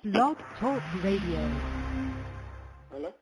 Blog Talk Radio. Hello?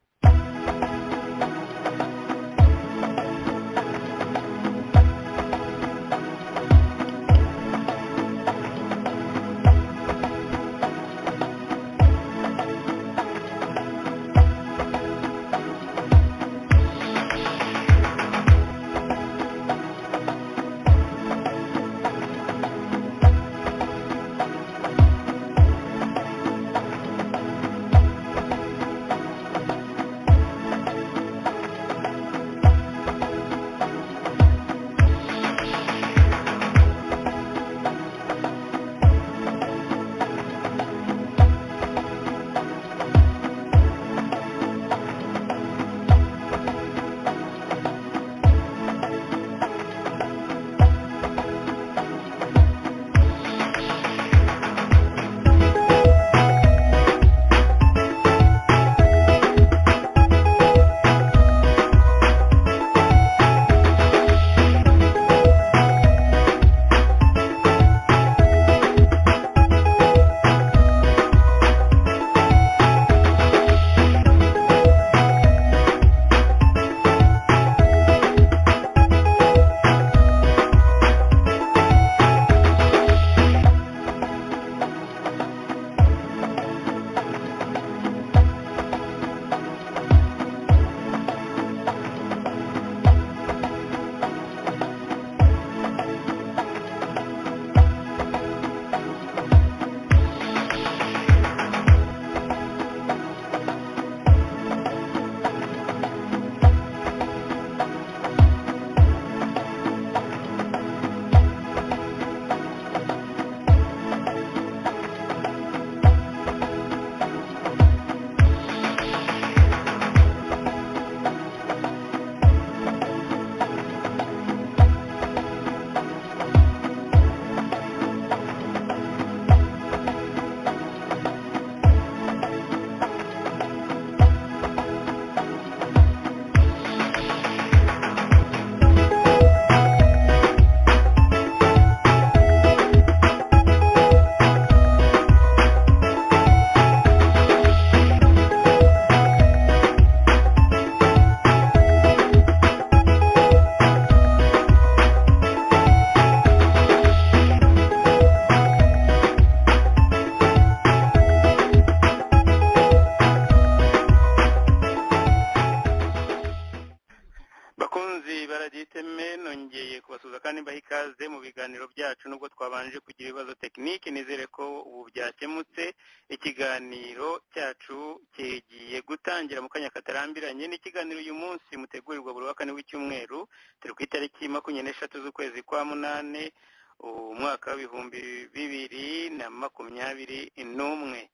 bakunzi baraditeme nongeye kubasuza kandi bahikaze mu biganiro byacu nubwo twabanje kugira ibibazo tekinike nizere ko ubu byakemutse. Ikiganiro cyacu kigiye gutangira mu kanya katarambiranye. N'ikiganiro uyu munsi mutegurirwa buri wa kane w'icyumweru, turi ku itariki 23 z'ukwezi kwa munane umwaka w'ibihumbi 2021.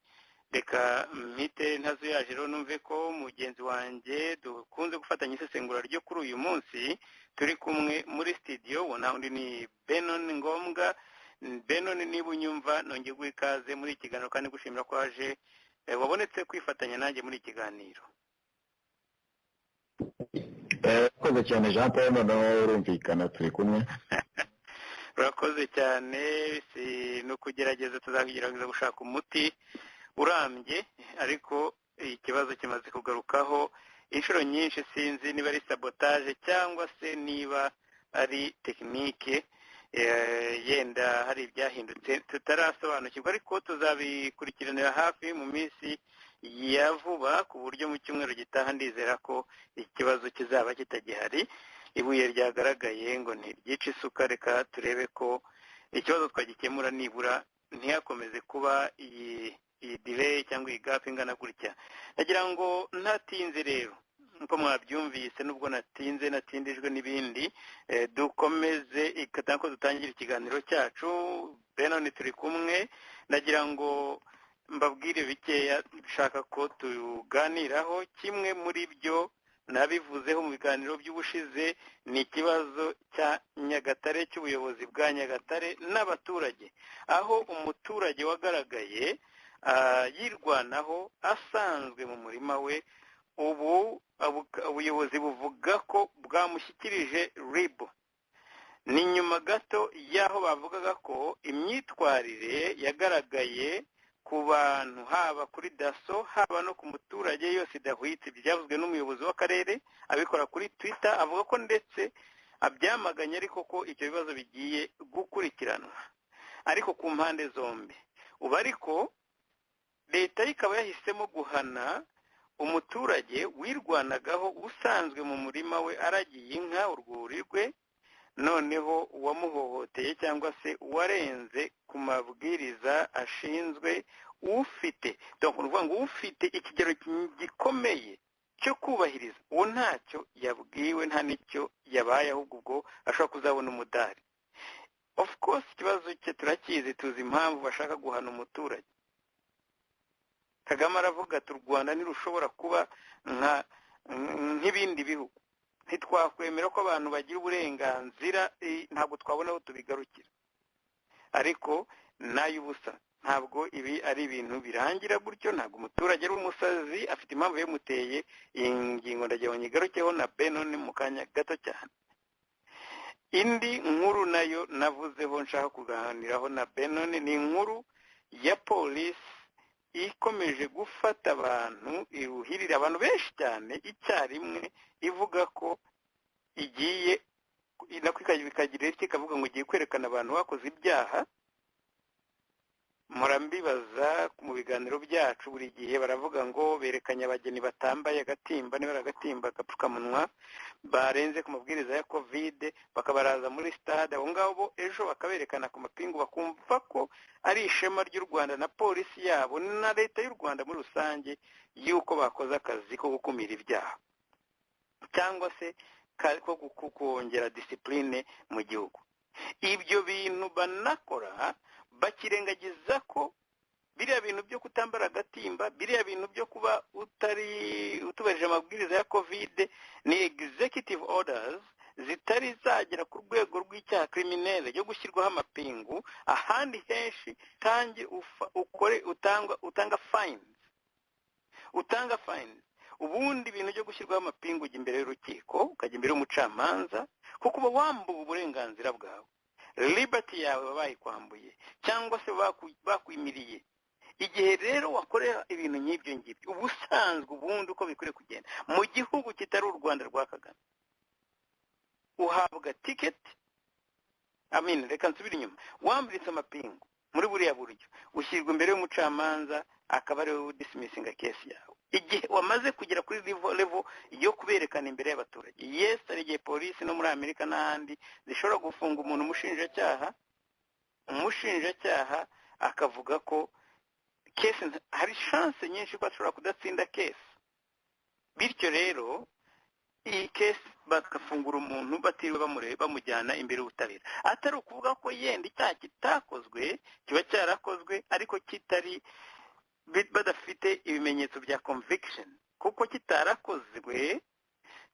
Reka mpite ntazuyaje rero numve ko mugenzi wanjye dukunze gufatanya isesengura ryo kuri uyu munsi turi kumwe muri studio. Wona undi ni Benon Ngombwa. Benon, niba unyumva nongeye guha ikaze muri ikiganiro kandi gushimira ko waje wabonetse kwifatanya nanjye muri ikiganiro. Urakoze cyane Jean Paul, noneho urumvikana turi kumwe. Urakoze cyane, no kugerageza tuzagerageza gushaka umuti urambye, ariko ikibazo kimaze kugarukaho inshuro nyinshi. Sinzi niba ari sabotage cyangwa se niba ari tekinike, yenda hari ibyahindutse tutarasobanukirwa, ariko tuzabikurikiranira hafi mu minsi ya vuba, ku buryo mu cyumweru gitaha ndizera ko ikibazo kizaba kitagihari. Ibuye ryagaragaye ngo ntiryica isuka. Reka turebe ko ikibazo twagikemura, nibura ntiyakomeze kuba iyi delay cyangwa iyi gap ingana gutya. Nagira ngo ntatinze rero, nko mwabyumvise, nubwo natindijwe n'ibindi, dukomeze ikatanko dutangira ikiganiro cyacu. Benon turi kumwe, nagira ngo mbabwire bikeya dushaka ko tuganiraho. Kimwe muri byo nabivuzeho mu biganiro by'ubushize ni ikibazo cya Nyagatare, cy'ubuyobozi bwa Nyagatare n'abaturage, aho umuturage wagaragaye yirwanaho asanzwe mu murima we. Ubu ubuyobozi buvuga ko bwamushyikirije RIB. Ni nyuma gato y'aho bavugaga ko imyitwarire yagaragaye ku bantu haba kuri daso haba no ku muturage yose idahwitse byavuzwe n'umuyobozi w'akarere abikora kuri Twitter avuga ko ndetse abyamaganye ariko ko icyo bibazo bigiye gukurikiranwa ariko ku mpande zombi ubu ariko leta ikaba yahisemo guhana umuturage wirwanagaho usanzwe mu murima we aragiye inka urwuri rwe noneho uwamuhohoteye cyangwa se uwarenze ku mabwiriza ashinzwe ufite ufite ikigero gikomeye cyo kubahiriza uwo ntacyo yabwiwe nta n'icyo yabaye ahubwo ubwo ashobora kuzabona umudari of course ikibazo cye turakizi tuzi impamvu bashaka guhana umuturage Kagame aravuga ati u Rwanda ntirushobora kuba nk'ibindi bihugu ntitwakwemera ko abantu bagira uburenganzira ntabwo twabona aho tubigarukira ariko n'ay'ubusa ntabwo ibi ari ibintu birangira gutyo ntabwo umuturage ari umusazi afite impamvu yamuteye iyi ngingo ndagira ngo nyigarukeho na Benon mu kanya gato cyane indi nkuru nayo navuzeho nshaka kuganiraho na Benon ni inkuru ya polisi ikomeje gufata abantu iruhirira abantu benshi cyane icyarimwe ivuga ko igiye bikagira iki ikavuga ngo igiye kwerekana abantu bakoze ibyaha murambibaza mu biganiro byacu buri gihe baravuga ngo berekanye abageni batambaye agatimba niba agatimba agapfukamunwa barenze ku mabwiriza ya covid bakabaraza muri stade abo ngabo ejo bakaberekana ku mapingu bakumva ko ari ishema ry'u Rwanda na polisi yabo na leta y'u Rwanda muri rusange yuko bakoze akazi ko gukumira ibyaha cyangwa se ko kongera discipline mu gihugu ibyo bintu banakora bakirengagiza ko biriya bintu byo kutambara agatimba biriya bintu byo kuba utubarije amabwiriza ya covid ni executive orders zitari zagera ku rwego rw'icyaha criminel yo gushyirwaho amapingu ahandi henshi tangi utanga fines ubundi ibintu byo gushyirwaho amapingu ujya imbere y'urukiko ukajya imbere y'umucamanza kuko uba wambuwe uburenganzira bwawe liberty yawe bayikwambuye cyangwa se bakwimiriye igihe rero wakorera ibintu nk'ibyo ngibyo ubusanzwe ubundi uko bikwiriye kugenda mu gihugu kitari u Rwanda rwa Kagame uhabwa ticket reka nsubire inyuma wamburitse amapingu muri buriya buryo ushyirwa imbere y'umucamanza akaba ariwe udismissinga case yawe igihe wamaze kugera kuri level yo kuberekana imbere y'abaturage yes ari igihe polisi no muri Amerika n'ahandi zishobora gufunga umuntu umushinjacyaha akavuga ko case hari chance nyinshi ko ashobora kudatsinda case bityo rero iyi case bakafungura umuntu batiriwe bamujyana imbere y'ubutabera atari ukuvuga ko yenda icyaha kitakozwe kiba cyarakozwe ariko kitari badafite ibimenyetso bya conviction kuko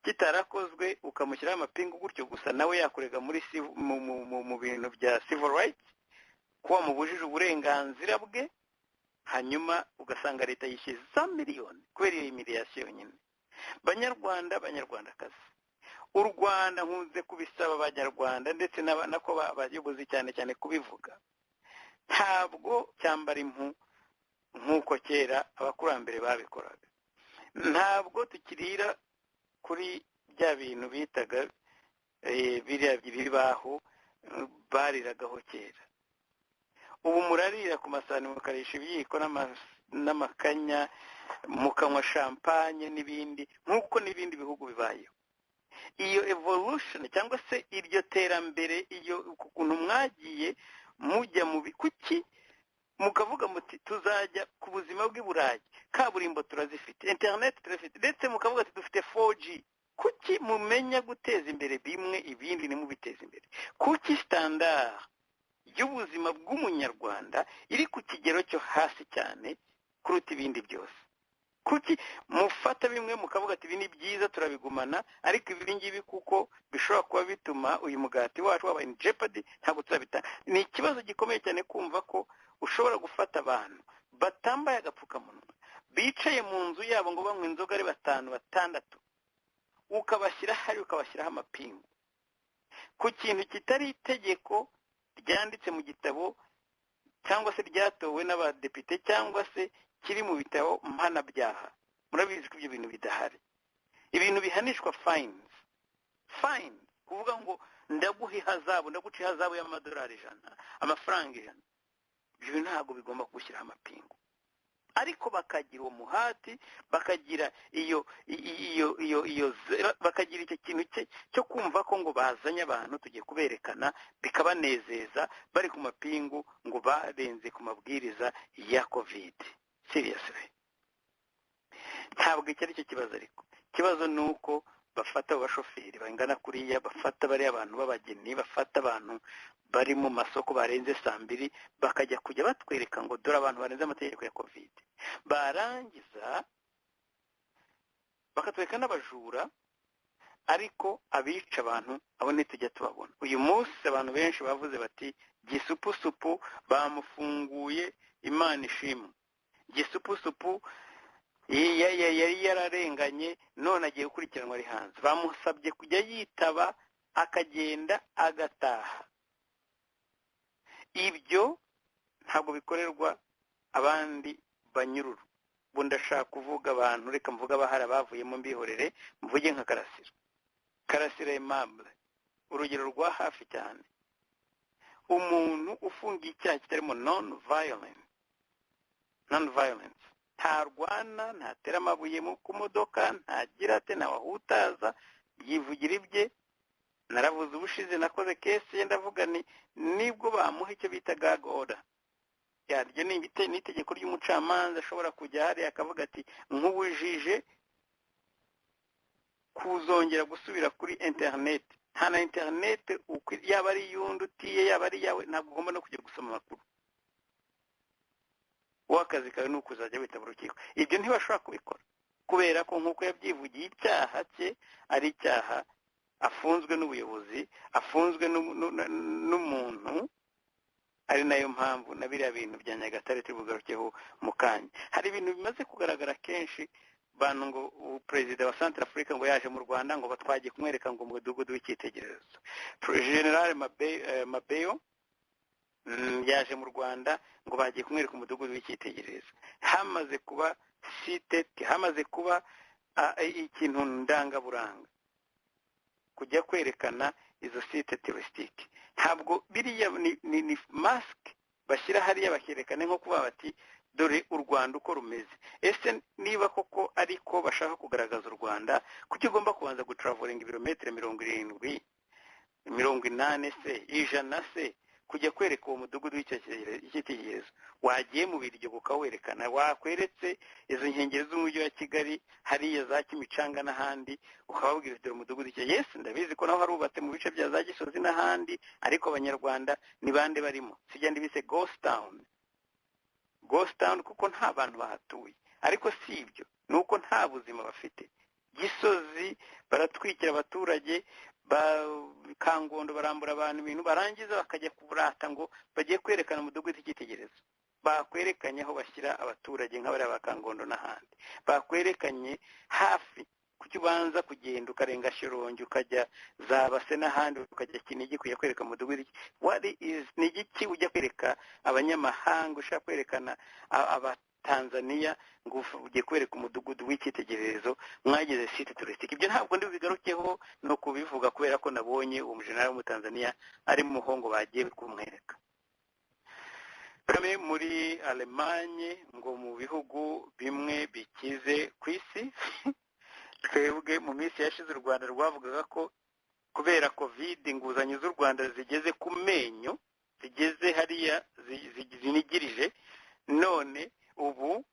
kitarakozwe ukamushyiraho amapingu gutyo gusa nawe yakorega muri mu bintu bya civil rights kuba mubujije uburenganzira bwe hanyuma ugasanga leta yishyuza za miliyoni kubera iyi miliyasiyo nyine banyarwandakazi u Rwanda nkunze kubisaba abanyarwanda ndetse nako abayobozi cyane cyane kubivuga ntabwo cyambara impu nk'uko kera abakurambere babikoraga ntabwo tukirira kuri bya bintu bitaga biriya bibaho bariragaho kera ubu murarira ku masahani mukarisha ibiyiko n'amakanya mukanywa champagne n'ibindi nk'uko n'ibindi bihugu bibayeho iyo evolution cyangwa se iryo terambere iyo ukuntu mwagiye mujya mu bikuki mukavuga muti tuzajya ku buzima bw'iburayi kaburimbo turazifite internet turafite ndetse mukavuga ati dufite 4G kuki mumenya guteza imbere bimwe ibindi nimubiteza imbere kuki standard y'ubuzima bw'umunyarwanda iri ku kigero cyo hasi cyane kuruta ibindi byose kuki mufata bimwe mukavuga ati ibi ni byiza turabigumana ariko ibi ngibi kuko bishobora kuba bituma uyu mugati wacu waba in jeopardy ntabwo tuzabitanga ni ikibazo gikomeye cyane kumva ko ushobora gufata abantu batambaye agapfukamunwa bicaye mu nzu yabo ngo banywe inzoga ari 5-6 ukabashyiraho amapingu ku kintu kitari itegeko ryanditse mu gitabo cyangwa se ryatowe n'abadepite cyangwa se kiri mu bitabo mpanabyaha. Murabizi ko ibyo bintu bidahari. Ibintu bihanishwa fines, kuvuga ngo ndaguha ihazabu, ndaguca ihazabu y'amadolari 100, amafaranga 100. Ibyo ntabwo bigomba gushyiraho amapingu, ariko bakagira uwo muhati, bakagira bakagira icyo kintu cyo kumva ko ngo bazanye abantu tugiye kuberekana, bikabanezeza bari ku mapingu ngo barenze ku mabwiriza ya covid. Seriously, ntabwo icyo ari cyo kibazo. Ariko ikibazo ni uko bafata abashoferi bangana kuriya, bafata bari abantu b'abageni, bafata abantu bari mu masoko barenze 2:00 bakajya kujya batwereka ngo dore abantu barenze amategeko ya covid. Barangiza bakatwereka n'abajura, ariko abica abantu abo ntitujya tubabona. Uyu munsi abantu benshi bavuze bati gisupusupu bamufunguye, Imana ishimwe. Gisupusupu yari yararenganye, none agiye gukurikiranwa ari hanze. Bamusabye kujya yitaba akagenda agataha. Ibyo ntabwo bikorerwa abandi banyururu. Ubu ndashaka kuvuga abantu, reka mvuga abahara bavuyemo mbihorere, mvuge nka Karasira Aimable, urugero rwa hafi cyane. Umuntu ufungiye icyaha kitarimo non-violence, ntarwana, ntatera amabuye ku modoka, ntagira ate, ntawahutaza, yivugira ibye. Naravuze ubushize, nakoze kesi ye, ndavuga nibwo bamuha icyo bita gag order. Yaryo ni itegeko ry'umucamanza ashobora kujya hariya akavuga ati nk'ubujije kuzongera gusubira kuri internet. Nta na internet yaba ari yundi utiye, yaba ari yawe, ntabwo ugomba no kujya gusoma amakuru. Wakazi kawe ni ukuzajya witaba urukiko. Ibyo ntibashobora kubikora kubera ko nk'uko yabyivugiye, icyaha cye ari icyaha, afunzwe n'ubuyobozi, afunzwe n'umuntu. Ari nayo mpamvu na biriya bintu bya Nyagatare tubugarukeho mu kanya. Hari ibintu bimaze kugaragara kenshi, bantu ngo perezida wa Central Africa ngo yaje mu Rwanda ngo batwagiye kumwereka ngo umudugudu w'icyitegererezo. General Mabeyo yaje mu Rwanda ngo bagiye kumwereka umudugudu w'icyitegererezo. Hamaze kuba site, hamaze kuba ikintu ndangaburanga kujya kwerekana izo site touristique. Ntabwo biriya ni mask bashyira hariya bakerekane nko kuba bati dore u Rwanda uko rumeze. Ese niba koko ariko bashaka kugaragaza u Rwanda, kuki ugomba kubanza gutravelinga ibirometero 70, 80 se, 100 se, kujya kwereka uwo mudugudu w'icyitegererezo? Wagiye mu biryo ukawerekana, wakweretse izo nkengero z'umujyi wa Kigali hariya za Kimicanga n'ahandi, ukababwira dore umudugudu icyo. Yes, ndabizi ko naho harubatse mu bice bya za Gisozi n'ahandi, ariko abanyarwanda ni bande barimo? Sijya ndibise ghost town kuko nta bantu bahatuye. Ariko si ibyo, nuko nta buzima bafite. Gisozi baratwikira abaturage, Kangondo barambura abantu ibintu, barangiza bakajya kuburata ngo bagiye kwerekana umudugudu w'icyitegererezo. Bakwerekanye aho bashyira abaturage nk'abari abakangondo n'ahandi, bakwerekanye hafi. Kuki ubanza kugenda ukarenga Shyorongi ukajya za Base n'ahandi, ukajya Kinigi kujya kwereka umudugudu? Ni igiki ujya kwereka abanyamahanga? Ushaka kwerekana Tanzania ngo ugiye kwereka umudugudu w'icyitegererezo, mwagize site touristique. Ibyo ntabwo ndi bigarukeho no kubivuga kubera ko nabonye uwo mujenerali wo mu Tanzania ari mu muhongo bagiye kumwereka. Kame muri Alemanye ngo mu bihugu bimwe bikize ku isi, twebwe mu minsi yashize u Rwanda rwavugaga ko kubera covid inguzanyo z'u Rwanda zigeze ku menyo, zigeze hariya zinigirije. None ubu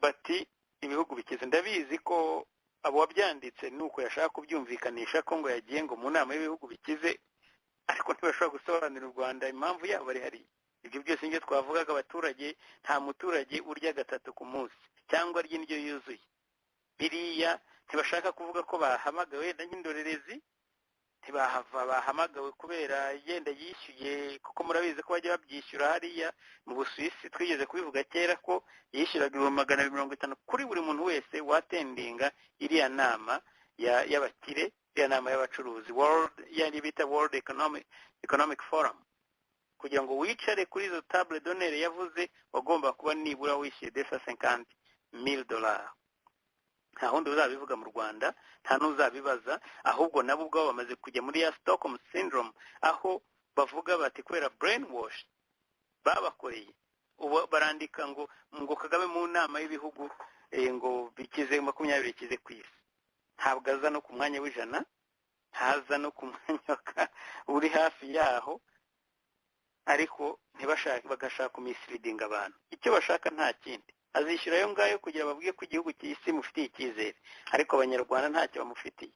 bati ibihugu bikize. Ndabizi ko abo wabyanditse nuko yashaka kubyumvikanisha ko ngo yagiye ngo mu nama y'ibihugu bikize, ariko ntibashobora gusobanurira u Rwanda impamvu yabo ari hariya. Ibyo byose nibyo twavugaga, abaturage, nta muturage urya 3 ku munsi cyangwa arya indyo yuzuye. Biriya ntibashaka kuvuga ko bahamagawe n'indorerezi, bahamagawe kubera yenda yishyuye, kuko murabizi ko bajya babyishyura hariya mu Busuwisi. Twigeze kubivuga kera ko yishyuraga 250 kuri buri muntu wese watendinga iriya nama y'abakire, iriya nama y'abacuruzi, yandi bita World Economic Forum. kugira ngo wicare kuri izo table d'honneur yavuze wagomba kuba nibura wishyuye $250,000. nta wundi uzabivuga mu Rwanda, nta n'uzabibaza, ahubwo nabo ubwabo bamaze kujya muri ya Stockholm syndrome, aho bavuga bati kubera brainwash babakoreye, ubu barandika ngo Kagame mu nama y'ibihugu ngo bikize 20 bikize ku isi, ntabwo aza no ku mwanya w'ijana, ntaza no ku mwanya uri hafi yaho, ariko bagashaka kumisleading abantu. Icyo bashaka nta kindi, azishyura ayo ngayo kugira babwiye ko igihugu cy'isi mufitiye icyizere, ariko abanyarwanda ntacyo bamufitiye.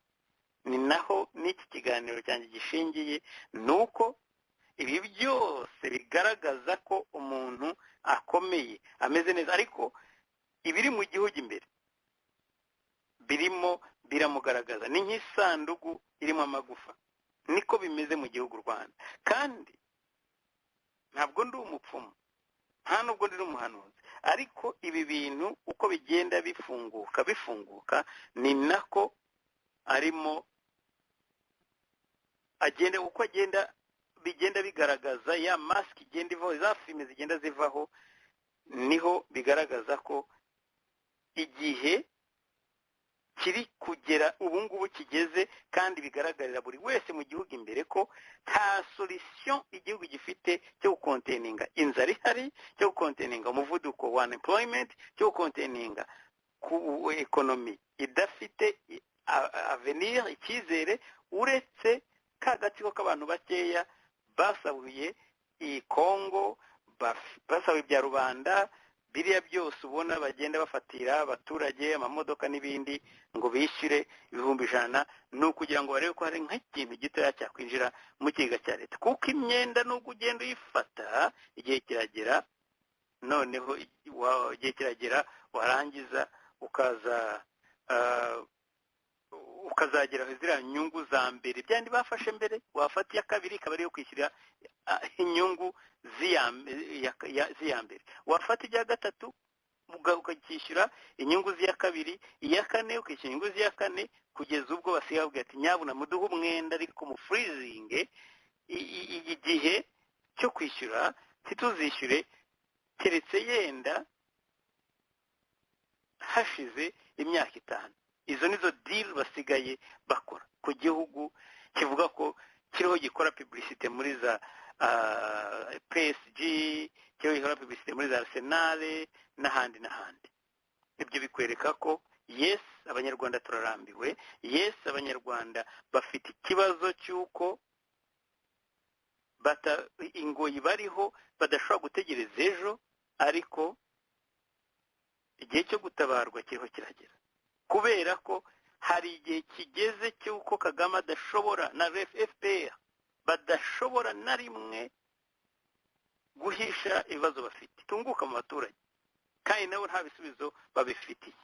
Ni naho n'iki kiganiro cyanjye gishingiye, nuko ibi byose bigaragaza ko umuntu akomeye ameze neza, ariko ibiri mu gihugu imbere birimo biramugaragaza. Ni nk'isanduku irimo amagufa, niko bimeze mu gihugu Rwanda. Kandi ntabwo ndi umupfumu, nta nubwo ndi umuhanuzi, ariko ibi bintu uko bigenda bifunguka ni nako arimo agenda, uko agenda bigenda bigaragaza ya mask igenda ivaho, za filime zigenda zivaho, niho bigaragaza ko igihe kiri kugera ubu ngubu kigeze, kandi bigaragarira buri wese mu gihugu imbere ko nta solution igihugu gifite cyo gukonteninga inzara ihari, cyo gukonteninga umuvuduko wa unemployment, cyo gukonteninga ku economy idafite avenir, icyizere, uretse ka gatsiko k'abantu bakeya basabuye i Congo, basabuye bya rubanda, biriya byose ubona bagenda bafatira abaturage amamodoka n'ibindi ngo bishyure $100,000, ni ukugira ngo barebe ko hari nk'ikintu gitoya cyakwinjira mu kigega cya leta. Kuko imyenda nubwo ugenda uyifata, igihe kiragera, noneho igihe kiragera warangiza ukazagera ziriya nyungu za mbere byandi bafashe mbere, wafata iya kabiri ikaba ariyo kwishyura inyungu z'iya mbere, wafata ibya gatatu ukakishyura inyungu z'iya kabiri, iya kane ukishyura inyungu z'iya kane, kugeza ubwo basigaye bavuga ati nyabuna muduhe umwenda ariko mu freezing igihe cyo kwishyura ntituzishyure keretse yenda hashize imyaka 5. Izo nizo deal basigaye bakora ku gihugu kivuga ko kiriho gikora publicité muri za PSG, kiriho gikora publicité muri za Arsenal n'ahandi. Ibyo bikwereka ko yes, abanyarwanda turarambiwe, yes, abanyarwanda bafite ikibazo cy'uko ingoyi bariho badashobora gutegereza ejo, ariko igihe cyo gutabarwa kiriho kiragera, kubera ko hari igihe kigeze cy'uko Kagame adashobora na FPR badashobora na rimwe guhisha ibibazo bafite tunguka mu baturage, kandi nabo nta bisubizo babifitiye.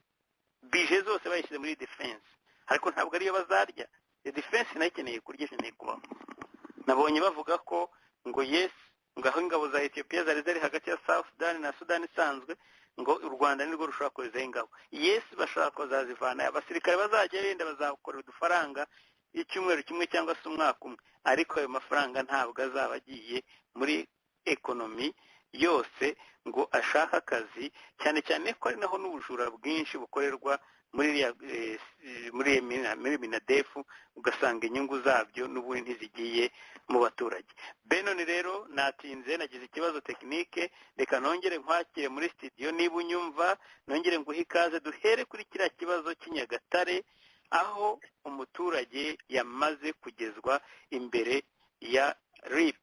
Bije zose bayishyize muri defense, ariko ntabwo ariyo bazarya. Defense nayo ikeneye kurya, ikeneye kubaho. Nabonye bavuga ko ngo yes, ngaho ingabo za Ethiopia zari hagati ya South Sudan na Sudan isanzwe, ngo u Rwanda nirwo rushobora kohereza ingabo. Yes, bashaka kuzazivana, abasirikare bazajya benda bazakorera udufaranga icyumweru kimwe cyangwa se umwaka umwe, ariko ayo mafaranga ntabwo azaba agiye muri economy yose ngo ashaka akazi, cyane cyane ko ari naho n'ubujura bwinshi bukorerwa muri Minadefu, ugasanga inyungu zabyo n'ubundi ntizigiye mu baturage. Benoni rero natinze, nagize ikibazo tekinike, reka nongere nkwakire muri studio niba unyumva, nongere nguhe ikaze duhere kuri kiriya kibazo cy'Inyagatare, aho umuturage yamaze kugezwa imbere ya RIB.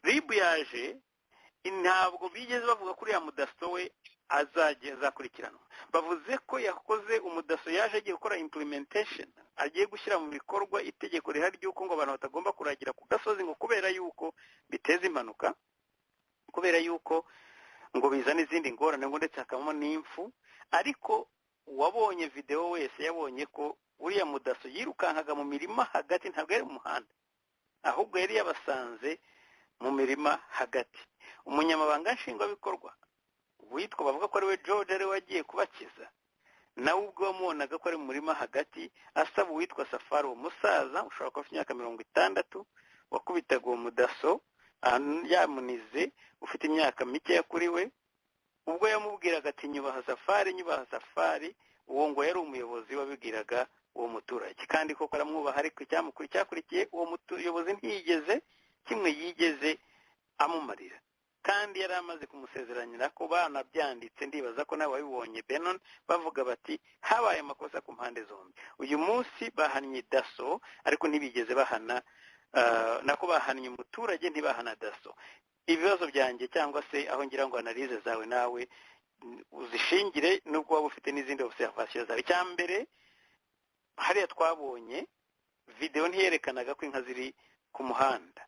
RIB yaje, ntabwo bigeze bavuga kuri ya mudaso we azakurikiranwa. Bavuze ko yakoze umudaso, yaje agiye gukora implementation, agiye gushyira mu bikorwa itegeko rihari ry'uko ngo abantu batagomba kuragira ku gasozi, ngo kubera yuko biteza impanuka, kubera yuko ngo bizana izindi ngorane, ngo ndetse hakabamo n'impfu. Ariko uwabonye video wese yabonye ko uriya mudaso yirukankaga mu mirima hagati, ntabwo yari mu muhanda, ahubwo yari yabasanze mu mirima hagati. Umunyamabanga nshingwabikorwa witwa bavuga ko ari we George ari wagiye kubakiza, nawe ubwo wamubonaga ko ari mu murima hagati, asaba uwitwa Safari, umusaza ushobora kuba afite imyaka 60, wakubitaga uwo mudaso yamunize ufite imyaka mikeya kuri we, ubwo yamubwiraga ati nyubaha safari, uwo ngo yari umuyobozi wabibwiraga uwo muturage, kandi koko aramwubaha, ariko cyakurikiye uwo muyobozi ntiyigeze kimwe yigeze amumarira, kandi yari amaze kumusezeranyira ko banabyanditse, ndibaza ko nawe wabibonye Benon, bavuga bati habaye amakosa ku mpande zombi. Uyu munsi bahannye daso ariko ntibigeze bahana nako bahannye umuturage ntibahana daso. Ibibazo byanjye cyangwa se aho ngira ngo analize zawe nawe uzishingire, nubwo waba ufite n'izindi observation zawe. Icyambere hariya twabonye video ntiyerekanaga ko inka ziri ku muhanda,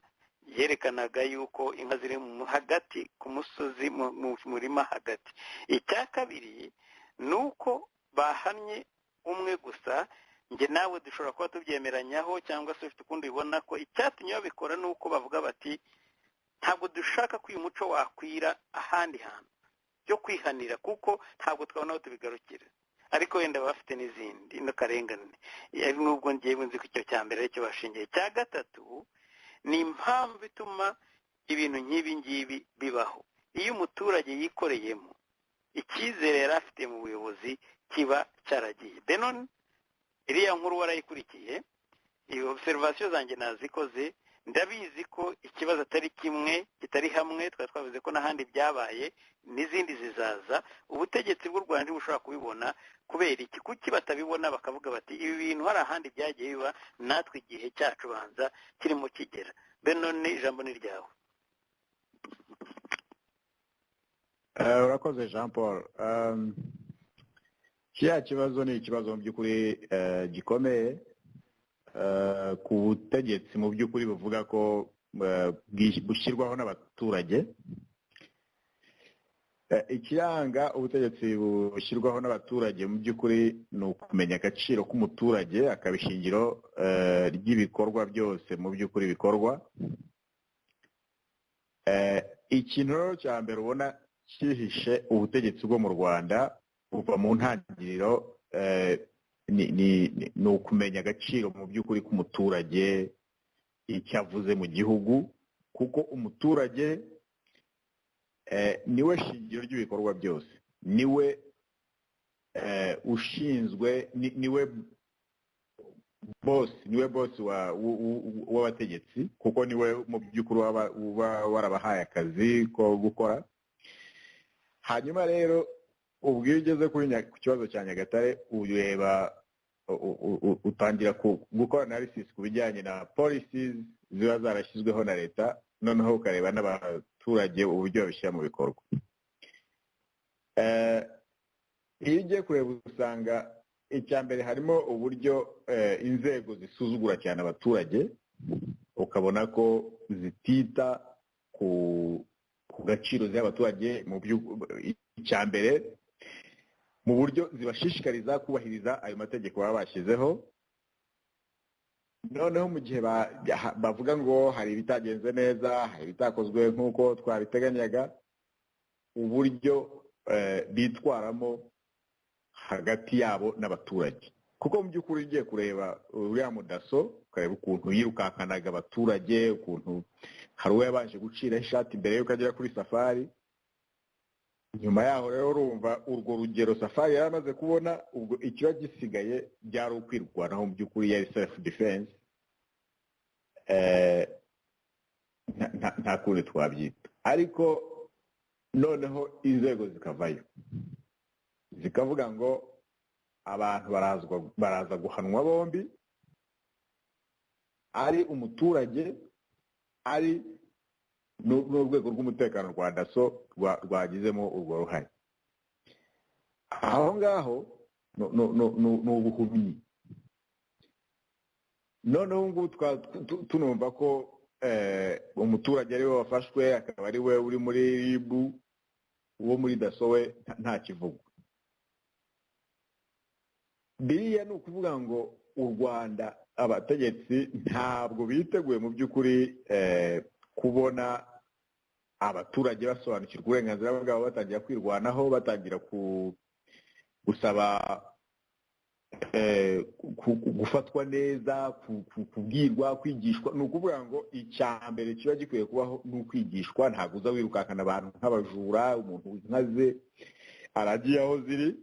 yerekanaga yuko inka ziri hagati ku musozi mu murima hagati. Icya kabiri nuko bahannye umwe gusa, nge nawe dushobora kuba tubyemeranyaho cyangwa se ufite ukundi ubona ko icyatumye babikora nuko bavuga bati ntabwo dushaka ko uyu muco wakwira ahandi hantu byo kwihanira, kuko ntabwo twabona aho tubigarukira, ariko wenda bafite n'izindi n'akarengane, nubwo ngewe nzi ko icyo cya mbere aricyo bashingiye. Cya gatatu ni impamvu ituma ibintu nk'ibi ngibi bibaho. Iyo umuturage yikoreyemo, icyizere yari afite mu buyobozi kiba cyaragiye. Benon, iriya nkuru warayikurikiye, iyo observation zanjye nazikoze, ndabizi ko ikibazo atari kimwe kitari hamwe, twavuze ko n'ahandi byabaye n'izindi zizaza. Ubutegetsi bw'u Rwanda bushobora kubibona, kubera iki kuki batabibona bakavuga bati ibi bintu hari ahandi byagiye biba, natwe igihe cyacu banza kirimo kigera. Benon, ijambo ni ryawe. Urakoze Jean Paul. Kiriya kibazo ni ikibazo mu by'ukuri gikomeye ku butegetsi mu by'ukuri buvuga ko bushyirwaho n'abaturage. Ikiranga ubutegetsi bushyirwaho n'abaturage mu by'ukuri ni ukumenya agaciro k'umuturage, akaba ishingiro ry'ibikorwa byose mu by'ukuri bikorwa. Ikintu rero cya mbere ubona cyihishe ubutegetsi bwo mu Rwanda kuva mu ntangiriro ni ukumenya agaciro mu by'ukuri k'umuturage, icyo avuze mu gihugu, kuko umuturage niwe shingiro ry'ibikorwa byose, niwe ushinzwe, niwe boss w'abategetsi, kuko niwe mu by'ukuri uba warabahaye akazi ko gukora. Hanyuma rero ubwo iyo ugeze ku kibazo cya Nyagatare, ureba utangira gukora analysis ku bijyanye na policies ziba zarashyizweho na leta, noneho ukareba n'abaturage uburyo babishyira mu bikorwa. Iyo ugiye kureba usanga icya mbere harimo uburyo inzego zisuzugura cyane abaturage, ukabona ko zitita ku gaciro z'abaturage. Mu icya mbere mu buryo zibashishikariza kubahiriza ayo mategeko baba bashyizeho, noneho mu gihe bavuga ngo hari ibitagenze neza, hari ibitakozwe nk'uko twabiteganyaga, uburyo bitwaramo hagati yabo n'abaturage. Kuko mu by'ukuri ugiye kureba uriya mudaso, ukareba ukuntu yirukankanaga abaturage, ukuntu hari uwo yabanje guciraho ishati mbere y'uko agera kuri safari. Nyuma yaho rero urumva urwo rugero safari yari amaze kubona, ubwo ikiba gisigaye byari ukwirwanaho, mu by'ukuri yari self defense. Nta kundi twabyita. Ariko noneho inzego zikavayo zikavuga ngo abantu baraza guhanwa bombi, ari umuturage ari n'urwego rw'umutekano rwa daso rwagizemo urwo ruhare. Aho ngaho ni ubuhumyi. noneho ngubu tunumva ko umuturage ari we wafashwe, akaba ari we uri muri ribu, uwo muri daso we nta kivugwa. Biriya ni ukuvuga ngo u Rwanda abategetsi ntabwo biteguye mu by'ukuri kubona abaturage basobanukirwa uburenganzira bwabo, batangira kwirwanaho, batangira gusaba gufatwa neza, kubwirwa, kwigishwa. Ni ukuvuga ngo icya mbere kiba gikwiye kubaho ni ukwigishwa. Ntabwo uza wirukakana abantu nk'abajura, umuntu inkaze aragiye aho ziri.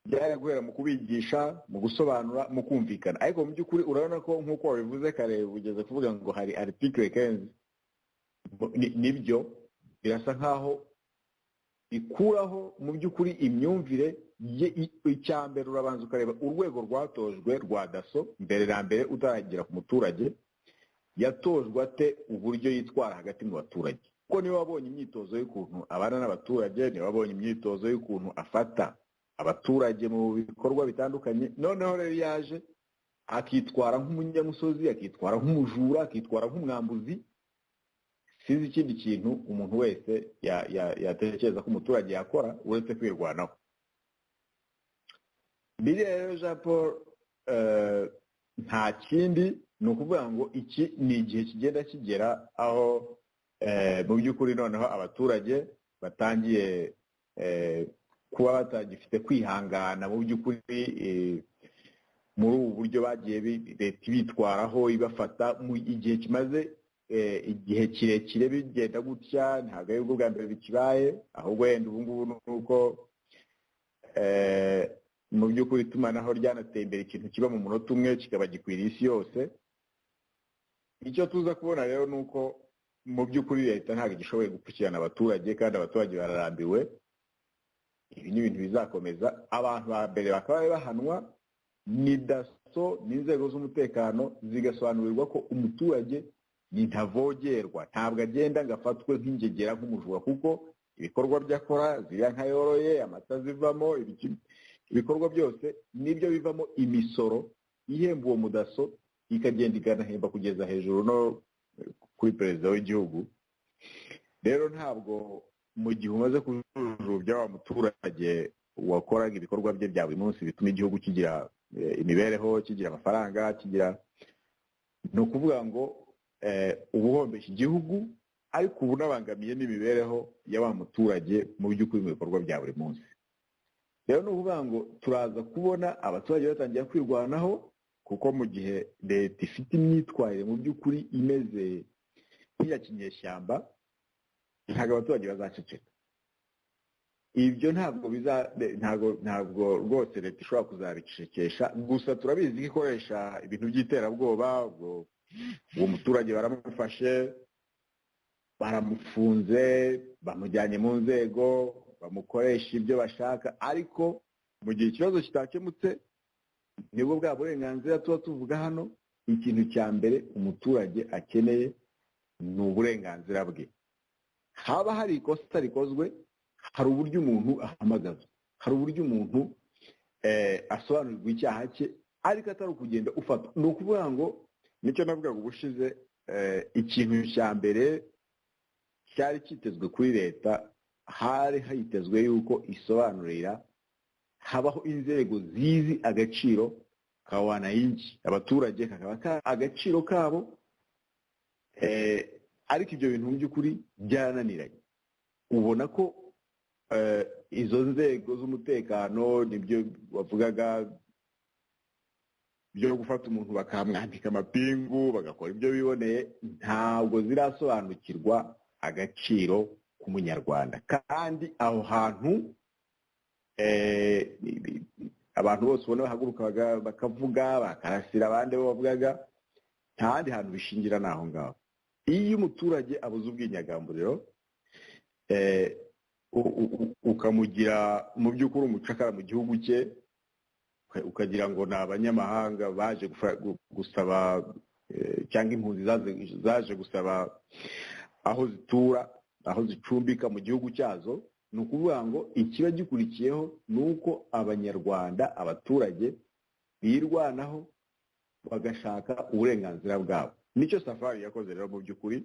Byari guhera mu kubigisha, mu gusobanura, mu kumvikana. Ariko mu by'ukuri urabona ko nk'uko wabivuze kare ugeze kuvuga ngo hari article 15, nibyo birasa nkaho ikuraho mu by'ukuri imyumvire. Icya mbere urabanza ukareba urwego rwatojwe rwa daso mbere na mbere utaragera ku muturage, yatojwe ate uburyo yitwara hagati mu baturage. Kuko niba wabonye imyitozo y'ukuntu abana n'abaturage, niba wabonye imyitozo y'ukuntu afata abaturage mu bikorwa bitandukanye, noneho rero yaje akitwara nk'umunyamusozi, akitwara nk'umujura, akitwara nk'umwambuzi, sinzi ikindi kintu umuntu wese yatekereza ko umuturage yakora uretse kwirwanaho. Biriya rero Jean Paul nta kindi, ni ukuvuga ngo iki ni igihe kigenda kigera aho mu by'ukuri noneho abaturage batangiye kuba batagifite kwihangana mu by'ukuri muri ubu buryo bagiye leta ibitwaraho ibafata mu igihe kimaze igihe kirekire bigenda gutya. Ntabwo ari bwo bwa mbere bikibaye, ahubwo wenda ubu ngubu ni uko mu by'ukuri itumanaho ryanateye imbere, ikintu kiba mu munota umwe kikaba gikwiriye isi yose. Icyo tuza kubona rero ni uko mu by'ukuri leta ntabwo igishoboye gukurikirana abaturage, kandi abaturage bararambiwe. Ibi ni ibintu bizakomeza. Abantu ba mbere bakaba bahanwa ni daso n'inzego z'umutekano, zigasobanurirwa ko umuturage ni ntavogerwa, ntabwo agenda ngo afatwe nk'ingegera nk'umujura, kuko ibikorwa byakora ziriya nka yoroye, amata zivamo, ibikorwa byose nibyo bivamo imisoro ihemba uwo mudaso, ikagenda ikanahemba kugeza hejuru no kuri perezida w'igihugu. Rero ntabwo mu gihe umaze kujujubya wa muturage wakoraga ibikorwa bye bya buri munsi bituma igihugu kigira imibereho, kigira amafaranga, kigira, ni ukuvuga ngo uba uhombesha igihugu, ariko ubu unabangamiye n'imibereho ya wa muturage mu by'ukuri mu bikorwa bya buri munsi. Rero ni ukuvuga ngo turaza kubona abaturage batangira kwirwanaho, kuko mu gihe leta ifite imyitwarire mu by'ukuri imeze nk'iya kinyeshyamba, ntabwo abaturage bazaceceka. Ibyo ntabwo rwose leta ishobora kuzabicecekesha. Gusa turabizi ko ikoresha ibintu by'iterabwoba. Uwo muturage baramufashe, baramufunze, bamujyanye mu nzego, bamukoresha ibyo bashaka, ariko mu gihe ikibazo kitakemutse, nibwo bwa burenganzira tuba tuvuga hano. Ikintu cya mbere umuturage akeneye ni uburenganzira bwe. Haba hari ikosa rikozwe, hari uburyo umuntu ahamagazwa, hari uburyo umuntu asobanurirwa icyaha cye, ariko atari ukugenda ufatwa. Ni ukuvuga ngo nicyo navugaga ubushize, ikintu cya mbere cyari kitezwe kuri leta, hari hitezwe yuko isobanurira, habaho inzego zizi agaciro ka wananchi, abaturage kakaba agaciro kabo, ariko ibyo bintu mu by'ukuri byarananiranye. Ubona ko izo nzego z'umutekano nibyo bavugaga byo gufata umuntu bakamwambika amapingu bagakora ibyo biboneye, ntabwo zirasobanukirwa agaciro k'umunyarwanda. kandi aho hantu abantu bose ubona bahaguruka bakavuga, bakarasira abandi bo bavugaga, nta handi hantu bishingira n'aho ngaho. Iyo umuturage abuze ubwinyagamburiro, ukamugira mu by'ukuri umucakara mu gihugu cye, ukagira ngo ni abanyamahanga baje gusaba, cyangwa impunzi zaje gusaba aho zitura, aho zicumbika mu gihugu cyazo, ni ukuvuga ngo ikiba gikurikiyeho ni uko abanyarwanda, abaturage birwanaho bagashaka uburenganzira bwabo. Nicyo Safari yakoze rero mu by'ukuri,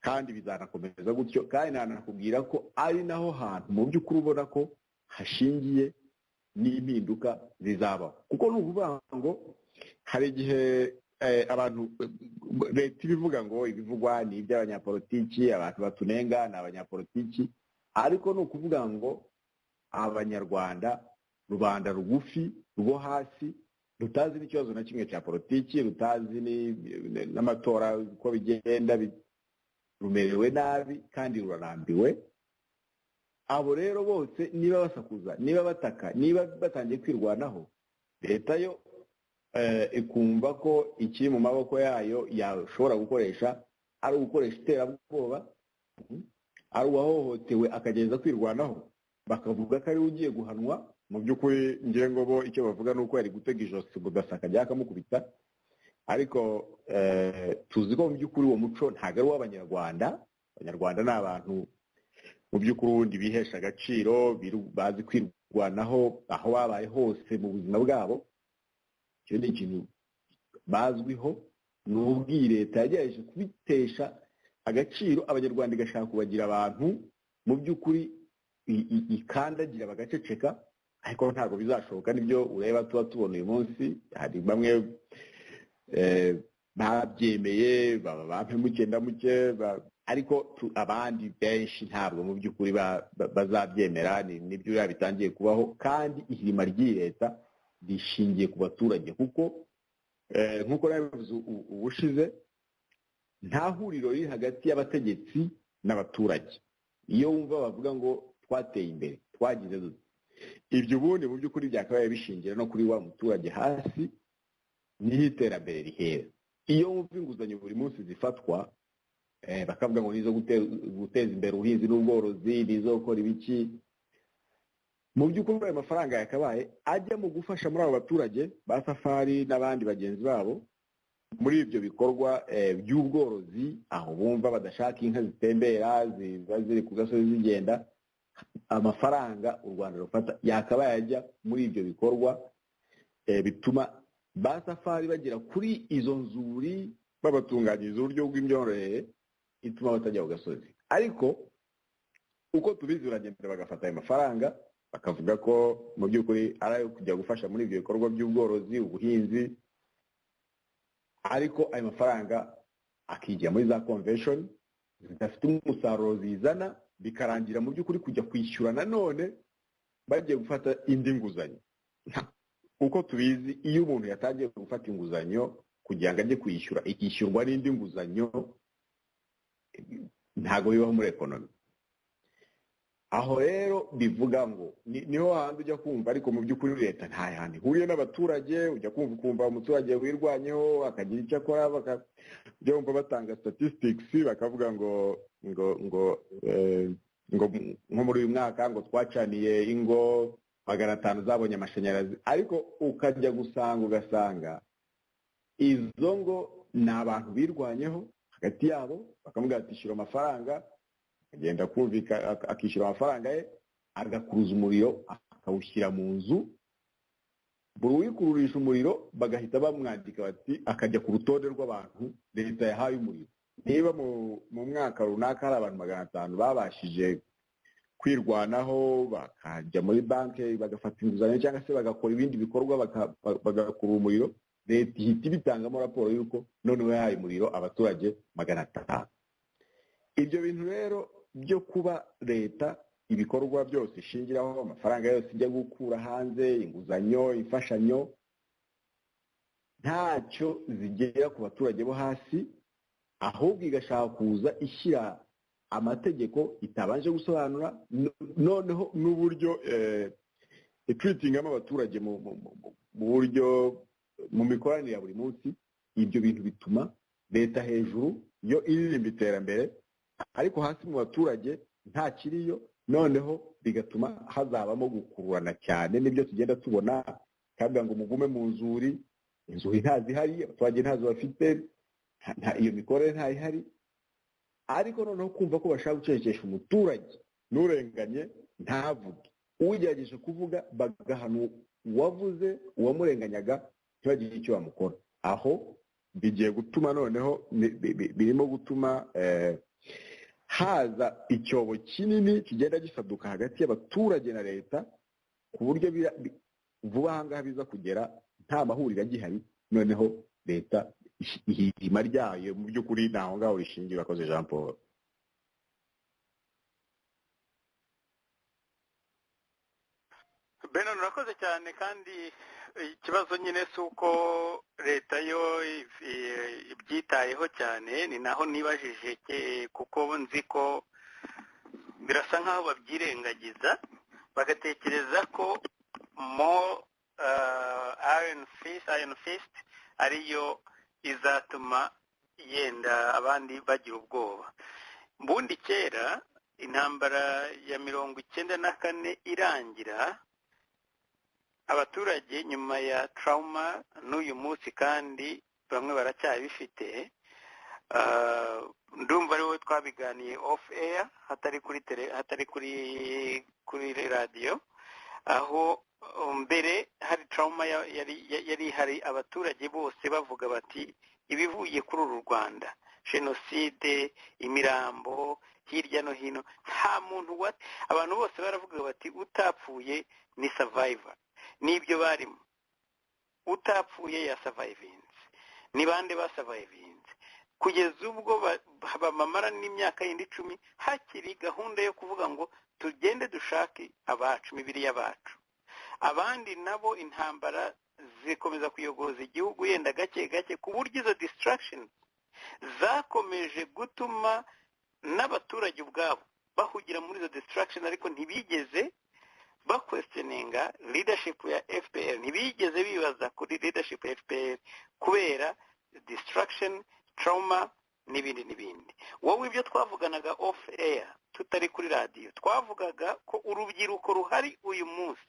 kandi bizanakomeza gutyo. kandi nanakubwira ko ari naho hantu mu by'ukuri ubona ko hashingiye n'impinduka zizabaho. kuko ni ukuvuga ngo hari igihe abantu leta ibivuga ngo ibivugwa ni iby'abanyapolitiki, abantu batunenga ni abanyapolitiki, ariko ni ukuvuga ngo abanyarwanda rubanda rugufi rwo hasi rutazi n'ikibazo na kimwe cya politiki, rutazi n'amatora uko bigenda, rumerewe nabi kandi rurarambiwe. Abo rero bose niba basakuza, niba bataka, niba batangiye kwirwanaho, leta yo ikumva ko ikiri mu maboko yayo yashobora gukoresha ari ugukoresha iterabwoba, ari uwahohotewe akagereza kwirwanaho bakavuga ko ari ugiye guhanwa. Mu by'ukuri ngira ngo bo icyo bavuga ni uko yari gutega ijosi budasaka ryakamukubita, ariko tuzi ko mu by'ukuri uwo muco ntabwo ari uw'abanyarwanda. Abanyarwanda ni abantu mu by'ukuri ubundi bihesha agaciro, bazi kwirwanaho aho babaye hose mu buzima bwabo. Icyo ni ikintu bazwiho, n'ubwo iyi leta yagerageje kubitesha agaciro abanyarwanda, igashaka kubagira abantu mu by'ukuri ikandagira bagaceceka, ariko ntabwo bizashoboka. Nibyo ureba tuba tubona uyu munsi, hari bamwe babyemeye bampemuke ndamuke, ariko abandi benshi ntabwo mu by'ukuri bazabyemera. Nibyo biba bitangiye kubaho, kandi ihirima ry'iyi leta rishingiye ku baturage, kuko nk'uko nabivuze ubushize, nta huriro riri hagati y'abategetsi n'abaturage. Iyo wumva bavuga ngo twateye imbere, twagize dute, ibyo ubundi mu by'ukuri byakabaye bishingira no kuri wa muturage hasi, niho iterambere rihera. Iyo wumva inguzanyo buri munsi zifatwa, bakavuga ngo nizo guteza imbere ubuhinzi n'ubworozi, nizo gukora ibiki, mu by'ukuri ayo mafaranga yakabaye ajya mu gufasha muri abo baturage ba Safari n'abandi bagenzi babo muri ibyo bikorwa by'ubworozi, aho bumva badashaka inka zitembera ziba ziri ku gasozi zigenda. Amafaranga u Rwanda rufata yakabaye ajya muri ibyo bikorwa bituma ba Safari bagera kuri izo nzuri, babatunganyiriza uburyo bw'imyororere ituma batajya ku gasozi. Ariko uko tubizi uragenda bagafata ayo mafaranga bakavuga ko mu by'ukuri ari ayo kujya gufasha muri ibyo bikorwa by'ubworozi, ubuhinzi, ariko ayo mafaranga akijya muri za convention zidafite umusaruro zizana, bikarangira mu by'ukuri kujya kwishyura nanone bagiye gufata indi nguzanyo. Uko tubizi, iyo umuntu yatangiye gufata inguzanyo kugira ngo ajye kwishyura, ikishyurwa n'indi nguzanyo, ntabwo bibaho muri ekonomi. Aho rero bivuga ngo niho handi ujya kumva, ariko mu by'ukuri leta nta handi ihuriye n'abaturage. Ujya kumva umuturage wirwanyeho akagira icyo akora, bakajya bumva batanga statistics bakavuga ngo nko muri uyu mwaka ngo twacaniye ingo 500 zabonye amashanyarazi, ariko ukajya ugasanga izo ngo ni abantu birwanyeho hagati yabo, bakamubwira ati ishyura amafaranga, agenda kumvika akishyura amafaranga ye, agakuruza umuriro akawushyira mu nzu. Buri wikururisha umuriro bagahita bamwandika bati akajya ku rutonde rw'abantu leta yahaye umuriro. Niba mu mwaka runaka hari abantu 500 babashije kwirwanaho, bakajya muri banki bagafata inguzanyo cyangwa se bagakora ibindi bikorwa bagakura umuriro, leta ihita ibitangamo raporo y'uko noneho yahaye umuriro abaturage 500. Ibyo bintu rero byo kuba leta ibikorwa byose ishingiraho, amafaranga yose ijya gukura hanze, inguzanyo, imfashanyo, ntacyo zigera ku baturage bo hasi, ahubwo igashaka kuza ishyira amategeko itabanje gusobanura, noneho n'uburyo itreatingamo abaturage mu buryo mu mikoranire ya buri munsi. Ibyo bintu bituma leta hejuru yo iririmba iterambere, ariko hasi mu baturage nta kiriyo, noneho bigatuma hazabamo gukururana cyane. Nibyo tugenda tubona, kavuga ngo mugume mu nzuri, inzuri ntazihari, abaturage ntazo bafite, iyo mikorere ntayihari, ariko noneho kumva ko bashaka gucecekesha umuturage n'urenganye ntavuge, ugerageje kuvuga bagahana uwavuze, uwamurenganyaga ntibagire icyo bamukora. Aho bigiye gutuma noneho birimo gutuma haza icyobo kinini kigenda gisaduka hagati y'abaturage na leta, ku buryo vuba aha ngaha biza kugera nta mahuriro agihari, noneho leta ihirima ryayo mu by'ukuri ntaho ngaho rishingiye. Bakoze Jean Paul. Beno urakoze cyane kandi ikibazo nyine si uko leta yo ibyitayeho cyane ni naho nibajije kuko nzi ko birasa nk'aho babyirengagiza bagatekereza ko iron fist ariyo izatuma yenda abandi bagira ubwoba. Mbundi kera intambara ya 1994 irangira, abaturage nyuma ya trauma n'uyu munsi kandi bamwe baracyabifite, ndumva ariwe twabiganiye off air hatari kuri radio, aho mbere hari trauma yari hari abaturage bose bavuga bati ibivuye kuri uru Rwanda, jenoside, imirambo hirya no hino, nta muntu abantu bose baravuga bati utapfuye ni survivor. Nibyo barimo, utapfuye ya survivinze. Ni bande ba survivinze? Kugeza ubwo bamamara n'imyaka yindi 10 hakiri gahunda yo kuvuga ngo tugende dushake abacu, imibiri y'abacu. Abandi nabo intambara zikomeza kuyogoza igihugu yenda gake gake, ku buryo izo distraction zakomeje gutuma n'abaturage ubwabo bahugira muri izo distraction, ariko ntibigeze questioninga leadership ya FPR, ntibigeze bibaza kuri leadership ya FPR kubera distraction, trauma n'ibindi. Wowe ibyo twavuganaga off air tutari kuri radio, twavugaga ko urubyiruko ruhari uyu munsi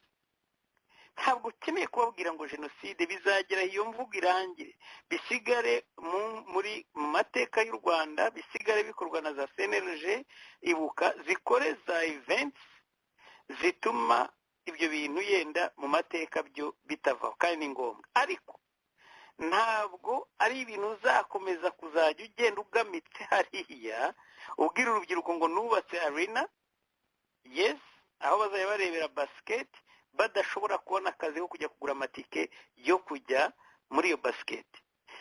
ntabwo ukeneye kubabwira ngo jenoside bizagera iyo mvugo irangire, bisigare muri mateka y'u Rwanda, bisigare bikorwa na za CNLG, ibuka zikore za events zituma ibyo bintu yenda mu mateka byo bitavaho kandi ni ngombwa. Ariko ntabwo ari ibintu uzakomeza kuzajya ugenda ugamitse hariya ubwira urubyiruko ngo nubatse arena, yes, aho bazajya barebera basket, badashobora kubona akazi ko kujya kugura amatike yo kujya muri iyo basket.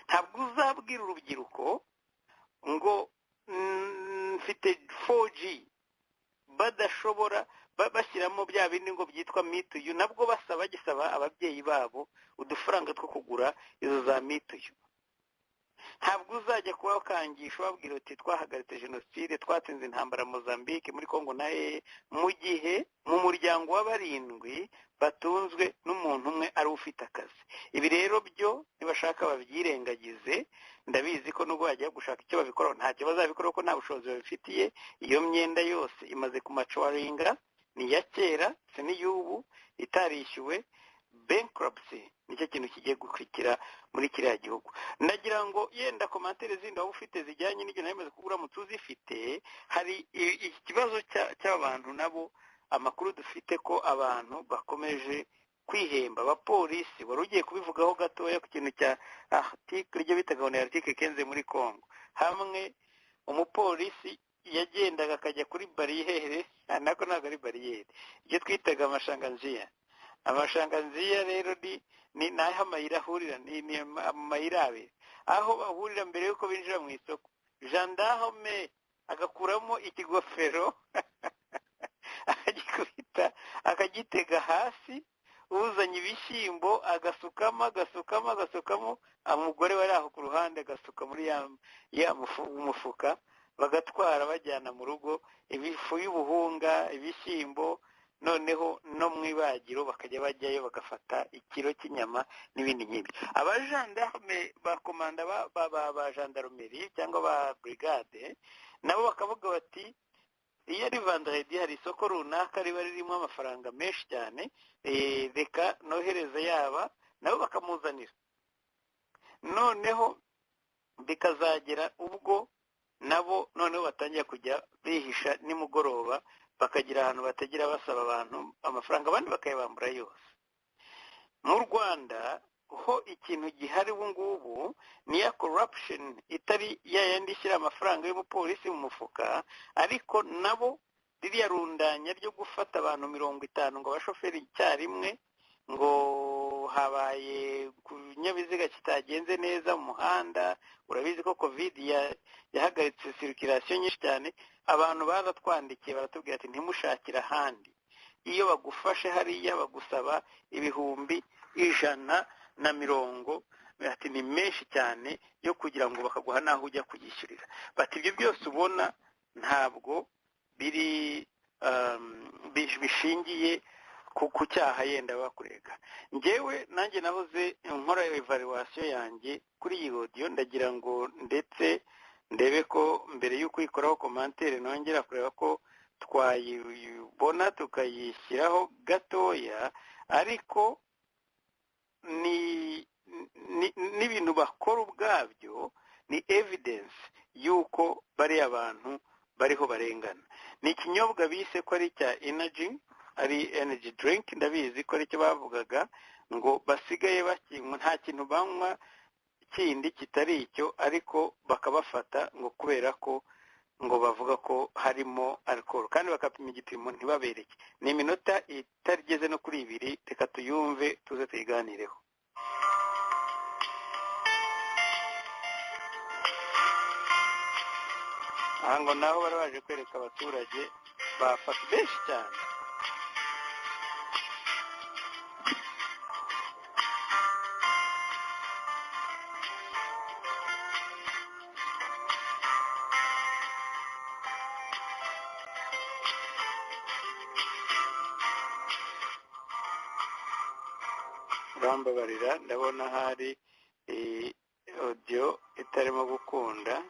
Ntabwo uzabwira urubyiruko ngo mfite 4G, badashobora bashyiramo bya bindi ngo byitwa mituyu, nabwo bagisaba ababyeyi babo udufaranga two kugura izo za mituyu. Ntabwo uzajya kubakangisha babwira uti twahagaritse jenoside, twatsinze intambara Mozambique, muri Kongo na mu gihe mu muryango w'abarindwi batunzwe n'umuntu umwe ari ufite akazi. Ibi rero byo nibashaka babyirengagize, ndabizi ko nubwo bajya gushaka icyo babikora ntacyo bazabikora ko nta bushobozi babifitiye. Iyo myenda yose imaze kumacuwaringa, ni ya kera se n'iyubu itarishyuwe, bankruptcy nicyo kintu kigiye gukurikira muri kiriya gihugu. Ndagira ngo yenda komantere zindi waba ufite zijyanye n'ibyo nayemaze kugura mutuzifite. Hari ikibazo cy'abantu nabo, amakuru dufite ko abantu bakomeje kwihemba. Abapolisi wari ugiye kubivugaho gatoya ku kintu cya article ryo bitaga na article 15 muri Kongo, hamwe umupolisi yagendaga akajya kuri bariyeri, nako ntabwo ari bariyeri, ibyo twitaga amashanganziya rero ni naho amayira ahurira, ni amayira abiri aho bahurira mbere yuko binjira mu isoko. Gendarme agakuramo ikigofero akagikubita akagitega hasi, uzanye ibishyimbo agasukamo, umugore wari aho ku ruhande agasuka muri ya umufuka, bagatwara bajyana mu rugo ibifu y'ubuhunga, ibishyimbo, noneho no mu ibagiro bakajya bajyayo bagafata ikiro cy'inyama n'ibindi nk'ibyo. Abajandarume bakomanda ba gendarmerie cyangwa ba brigade nabo bakavuga bati iyo ari vendredi hari isoko runaka riba ririmo amafaranga menshi cyane, reka nohereza yaba, nabo bakamuzanira, noneho bikazagera ubwo nabo noneho batangiye kujya bihisha nimugoroba, bakagira ahantu bategera basaba abantu amafaranga, abandi bakayabambura yose. Mu Rwanda ho ikintu gihari ubu ngubu ni ya corruption itari yayandi ishyira amafaranga y'umupolisi mu mufuka, ariko nabo ririya rundanya ryo gufata abantu 50 ngo abashoferi icyarimwe, ngo habaye kunyabiziga kitagenze neza mu muhanda. Urabizi ko covid yahagaritse circulation nyinshi cyane, abantu baratwandikiye baratubwira ati ntimushakira ahandi, iyo bagufashe hariya bagusaba 150 ati ni menshi cyane yo kugira ngo bakaguha naho ujya kuyishyurira. Bati ibyo byose ubona ntabwo biri bishingiye ku cyaha yenda bakurega. Njyewe nanjye nahoze nkora evaluation yanjye kuri iyi audio, ndagira ngo ndetse ndebe ko mbere y'uko uyikoraho commentaire nongera kureba ko twayibona tukayishyiraho gatoya, ariko n'ibintu bakora ubwabyo ni evidence y'uko bari abantu bariho barengana. Ni ikinyobwa bise ko ari cya ari energy drink, ndabizi ko aricyo bavugaga ngo basigaye bakinywa, nta kintu banywa kindi kitari icyo, ariko bakabafata ngo kubera ko ngo bavuga ko harimo alcohol kandi bakapima igipimo ntibabereke. Ni iminota itarigeze no kuri 2, reka tuyumve tuze tuyiganireho. Aha ngo naho bari baje kwereka abaturage bafata benshi cyane. Urambabarira, ndabona hari audio itarimo gukunda.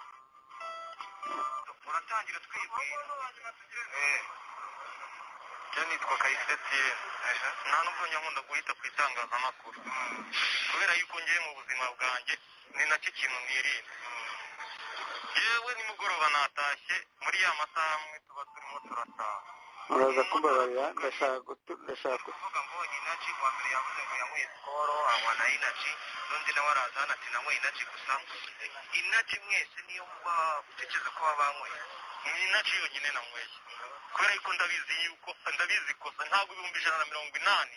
Uratangira twibwira. Nitwa Kayiseti. Nta nubwo nkunda guhita ku itangazamakuru kubera yuko ngiye mu buzima bwanjye ni nacyo kintu nirinda. Yewe nimugoroba natashye muri ya masaha amwe tuba turimo turataha. Muraza kumbabarira, ndashaka kuvuga ngo inaci kwa mbere yavuze ngo yanyweye Skol anywa na inaci, n'undi nawe araza hano ati nanyweye inaci gusa. Inaci mwese niyo muba utekereza ko babanyweye, ni inaci yonyine nanyweye kubera yuko ndabizi kosa ntabwo 180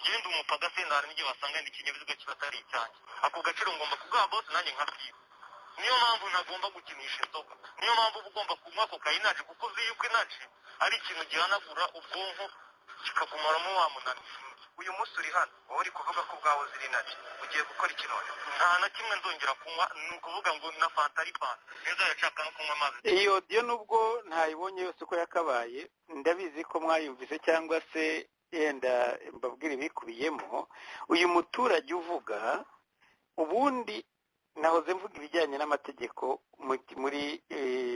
genda umupaga sendari n'igihe wasanga ndi kinyabiziga kibatari icyanjye, ako gaciro ngomba kugaha boss nanjye nkabyiba. Niyo mpamvu ntagomba gukinisha inzoga, niyo mpamvu ugomba kunywa ko kayinaci, kuko uzi yuko inaci ari ikintu gihanagura ubwonko kikagumaramo wa munani. Uyu munsi uri hano wowe uri kuvuga ko ubwawe uzira inaci, ugiye gukora ikinone? Nta na kimwe nzongera kunywa, ni ukuvuga ngo na fanta ari fanta, nzayashaka no kunywa amazi. Iyo audio nubwo ntayibonye yose uko yakabaye, ndabizi ko mwayumvise cyangwa se yenda mbabwira ibikubiyemo. Uyu muturage uvuga ubundi nahoze mvuga ibijyanye n'amategeko muri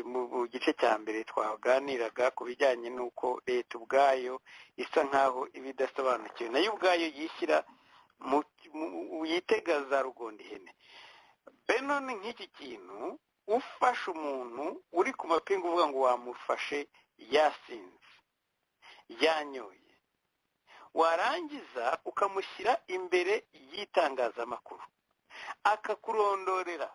mu gice cya mbere twaganiraga ku bijyanye n'uko leta ubwayo isa nkaho ibidasobanukiwe, nayo ubwayo yishyira yitega za rugondi ihene. Beno ni nk'iki kintu, ufashe umuntu uri ku mapingu uvuga ngo wamufashe yasinze yanyoye, warangiza ukamushyira imbere y'itangazamakuru akakurondorera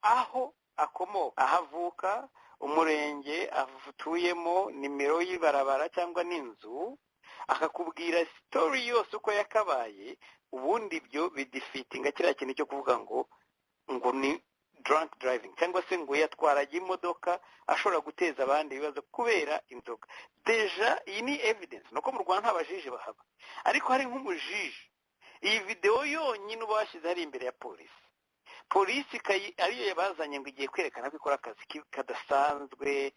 aho akomoka, aho avuka, umurenge atuyemo, nimero y'ibarabara cyangwa n'inzu, akakubwira story yose uko yakabaye. Ubundi ibyo bidifitinga kiriya kintu cyo kuvuga ngo ni drunk driving, cyangwa se ngo yatwaraga imodoka ashobora guteza abandi ibibazo kubera inzoga. Deja iyi ni evidence, nuko mu Rwanda ntabajije bahaba, ariko hari nk'umujije iyi video yonyine uba washyize hari imbere ya polisi ariyo yabazanye ngo igiye kwerekana ko ikora akazi kadasanzwe.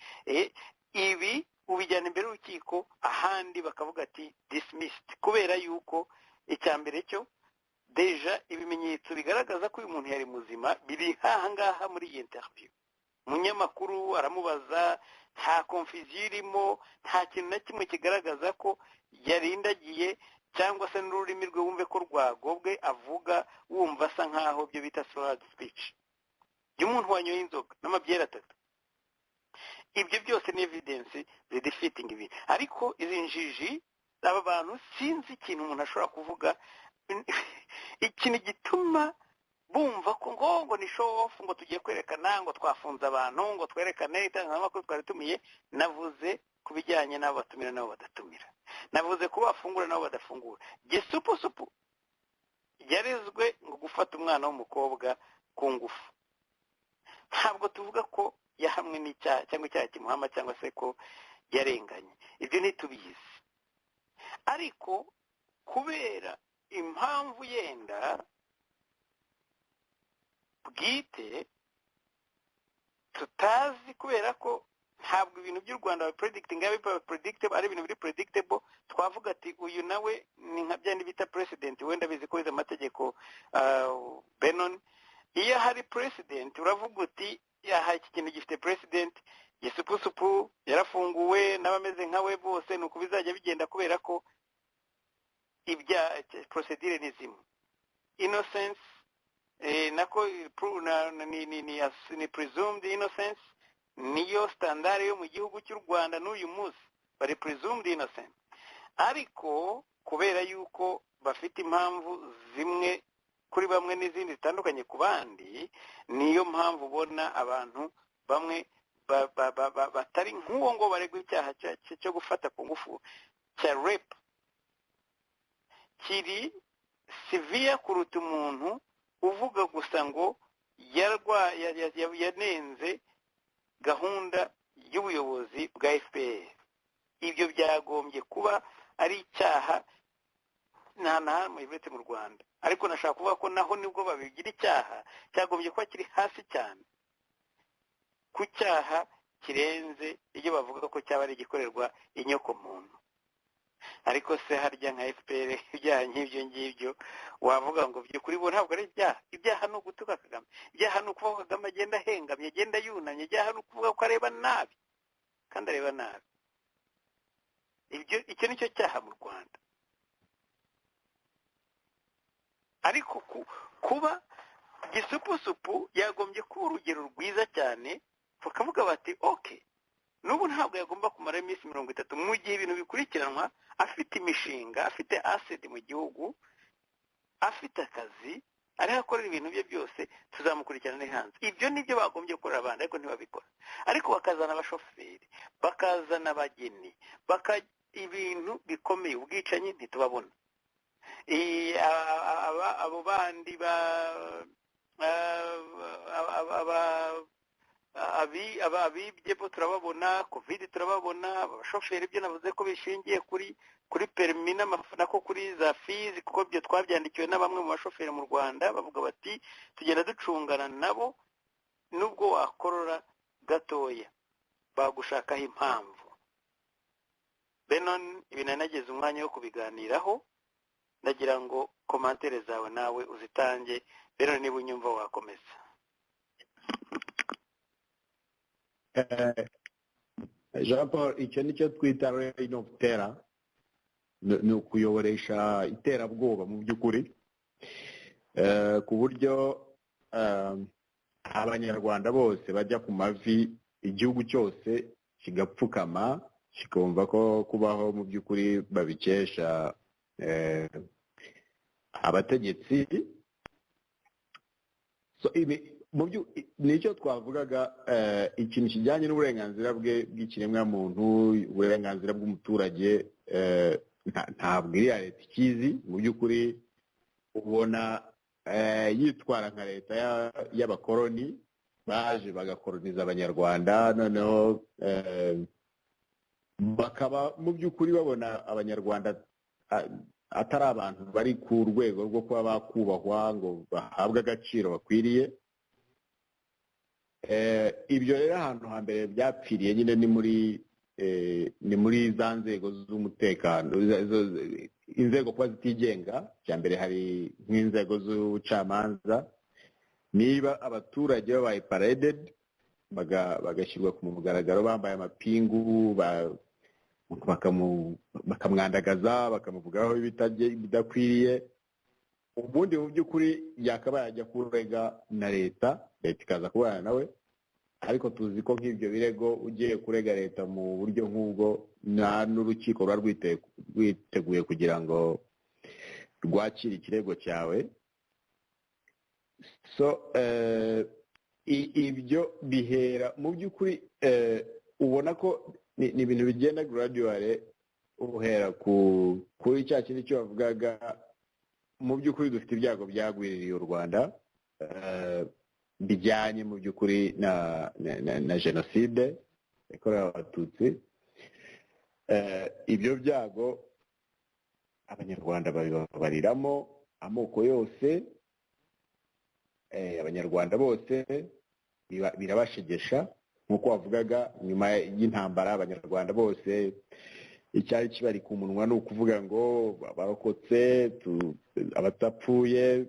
Ibi ubijyana imbere y'urukiko, ahandi bakavuga ati dismissed, kubera yuko icya mbere cyo deja ibimenyetso bigaragaza ko uyu muntu yari muzima biri ngaha muri iyi interview. Umunyamakuru aramubaza, nta confusion irimo, nta kintu na kimwe kigaragaza ko yarindagiye cyangwa se n'ururimi rwe wumve ko rwagobwe, avuga wumva asa nkaho byo bita slurred speech y'umuntu wanyoye inzoga n'amabyera 3. Ibyo byose ni evidence zidifitting ibi. Ariko izi njiji aba bantu sinzi ikintu umuntu ashobora kuvuga ikintu gituma bumva ko ngo ni show off, ngo tugiye kwerekana ngo twafunze abantu, ngo twerekane itangazamakuru twari tumiye. Navuze ku bijyanye n'abo batumira n'abo badatumira, navuze ko bafungura n'abo badafungura. Gisupusupu yarezwe ngo gufata umwana w'umukobwa ku ngufu, ntabwo tuvuga ko yahamwe n'icyaha cyangwa icyaha kimuhama cyangwa se ko yarenganye, ibyo ntitubizi. ariko kubera impamvu yenda bwite tutazi, kubera ko ntabwo ibintu by'u Rwanda predictable ari ibintu biri predictable, twavuga ati uyu nawe ni nka byandi bita president, wenda bizi ko izo amategeko Benon, iyo hari president uravuga uti yaha iki kintu gifite president, Gisupusupu yarafunguwe n'abameze nkawe bose, nuko bizajya bigenda kubera ko ibya procedure ni zimwe. Innocence nako ni presumed innocence, niyo standard yo mu gihugu cy'u Rwanda n'uyu munsi, bari presumed innocent. Ariko kubera yuko bafite impamvu zimwe kuri bamwe n'izindi zitandukanye ku bandi, niyo mpamvu ubona abantu bamwe batari nk'uwo ngo baregwa icyaha cyo gufata ku ngufu cya rape, kiri severe kuruta umuntu uvuga gusa ngo yanenze gahunda y'ubuyobozi bwa FPR. Ibyo byagombye kuba ari icyaha nta na hamwe uretse mu Rwanda, ariko nashaka kuvuga ko naho nibwo babigira icyaha, cyagombye kuba kiri hasi cyane ku cyaha kirenze iyo bavuga ko cyaba ari igikorerwa inyoko muntu. Ariko se harya nka FPR ibyaha nk'ibyo ngibyo wavuga ngo by'ukuri bo ntabwo ari ibyaha? Ibyaha ni ugutuka Kagame, ibyaha ni ukuvuga ko Kagame agenda ahengamye, agenda yunamye, ibyaha ni ukuvuga ko areba nabi kandi areba nabi. Icyo nicyo cyaha mu Rwanda. Ariko kuba Gisupusupu yagombye kuba urugero rwiza cyane, bakavuga bati okay, n'ubu ntabwo yagomba kumara iminsi 30 mu gihe ibintu bikurikiranwa, afite imishinga, afite asset mu gihugu, afite akazi, ari hakorera ibintu bye byose, tuzamukurikirana hanze. Ibyo nibyo bagombye gukora abandi, ariko ntibabikora. Ariko bakazana abashoferi, bakazana abageni, ibintu bikomeye, ubwicanyi ntitubabona. Abo bandi abibye bo turababona, covid turababona, abashoferi byo navuze ko bishingiye kuri permis nako kuri za fees, kuko byo twabyandikiwe na bamwe mu bashoferi mu Rwanda, bavuga bati tugenda ducungana nabo, nubwo wakorora gatoya bagushakaho impamvu. Benon, ibintu nageze umwanya wo kubiganiraho, ndagira ngo komantere zawe nawe uzitange. Benon, niba unyumva wakomeza. Jean Paul, icyo nicyo twita reign of terror, ni ukuyoboresha iterabwoba mu by'ukuri, ku buryo abanyarwanda bose bajya ku mavi, igihugu cyose kigapfukama, kikumva ko kubaho mu by'ukuri babikesha abategetsi. Nicyo twavugaga, ikintu kijyanye n'uburenganzira bw'ikiremwa muntu, uburenganzira bw'umuturage, ntabwo iriya leta ikizi mu by'ukuri. Ubona yitwara nka leta y'abakoloni baje bagakoloniza abanyarwanda, noneho bakaba mu by'ukuri babona abanyarwanda atari abantu bari ku rwego rwo kuba bakubahwa ngo bahabwe agaciro bakwiriye. Ibyo rero ahantu hambere byapfiriye nyine ni muri za nzego z'umutekano, inzego kuba zitigenga. Cya mbere hari nk'inzego z'ubucamanza, niba abaturage babaye paraded bagashyirwa ku mugaragaro bambaye amapingu, bakamwandagaza, bakamuvugaho bidakwiriye, ubundi mu by'ukuri yakabaye ajya kurega na leta ikaza kubana nawe. Ariko tuzi ko nk'ibyo birego ugiye kurega leta mu buryo nk'ubwo, nta n'urukiko ruba rwiteguye kugira ngo rwakire ikirego cyawe. So ibyo bihera mu by'ukuri, ubona ko ni ibintu bigenda gradually, uhera kuri cya kintu cyo bavugaga. Mu by'ukuri dufite ibyago byagwiririye u Rwanda, bijyanye mu by'ukuri na jenoside yakorewe abatutsi. Ibyo byago abanyarwanda babariramo amoko yose, abanyarwanda bose birabashegesha nk'uko wavugaga. Nyuma y'intambara abanyarwanda bose icyari kibari ku munwa ni ukuvuga ngo abarokotse, abatapfuye,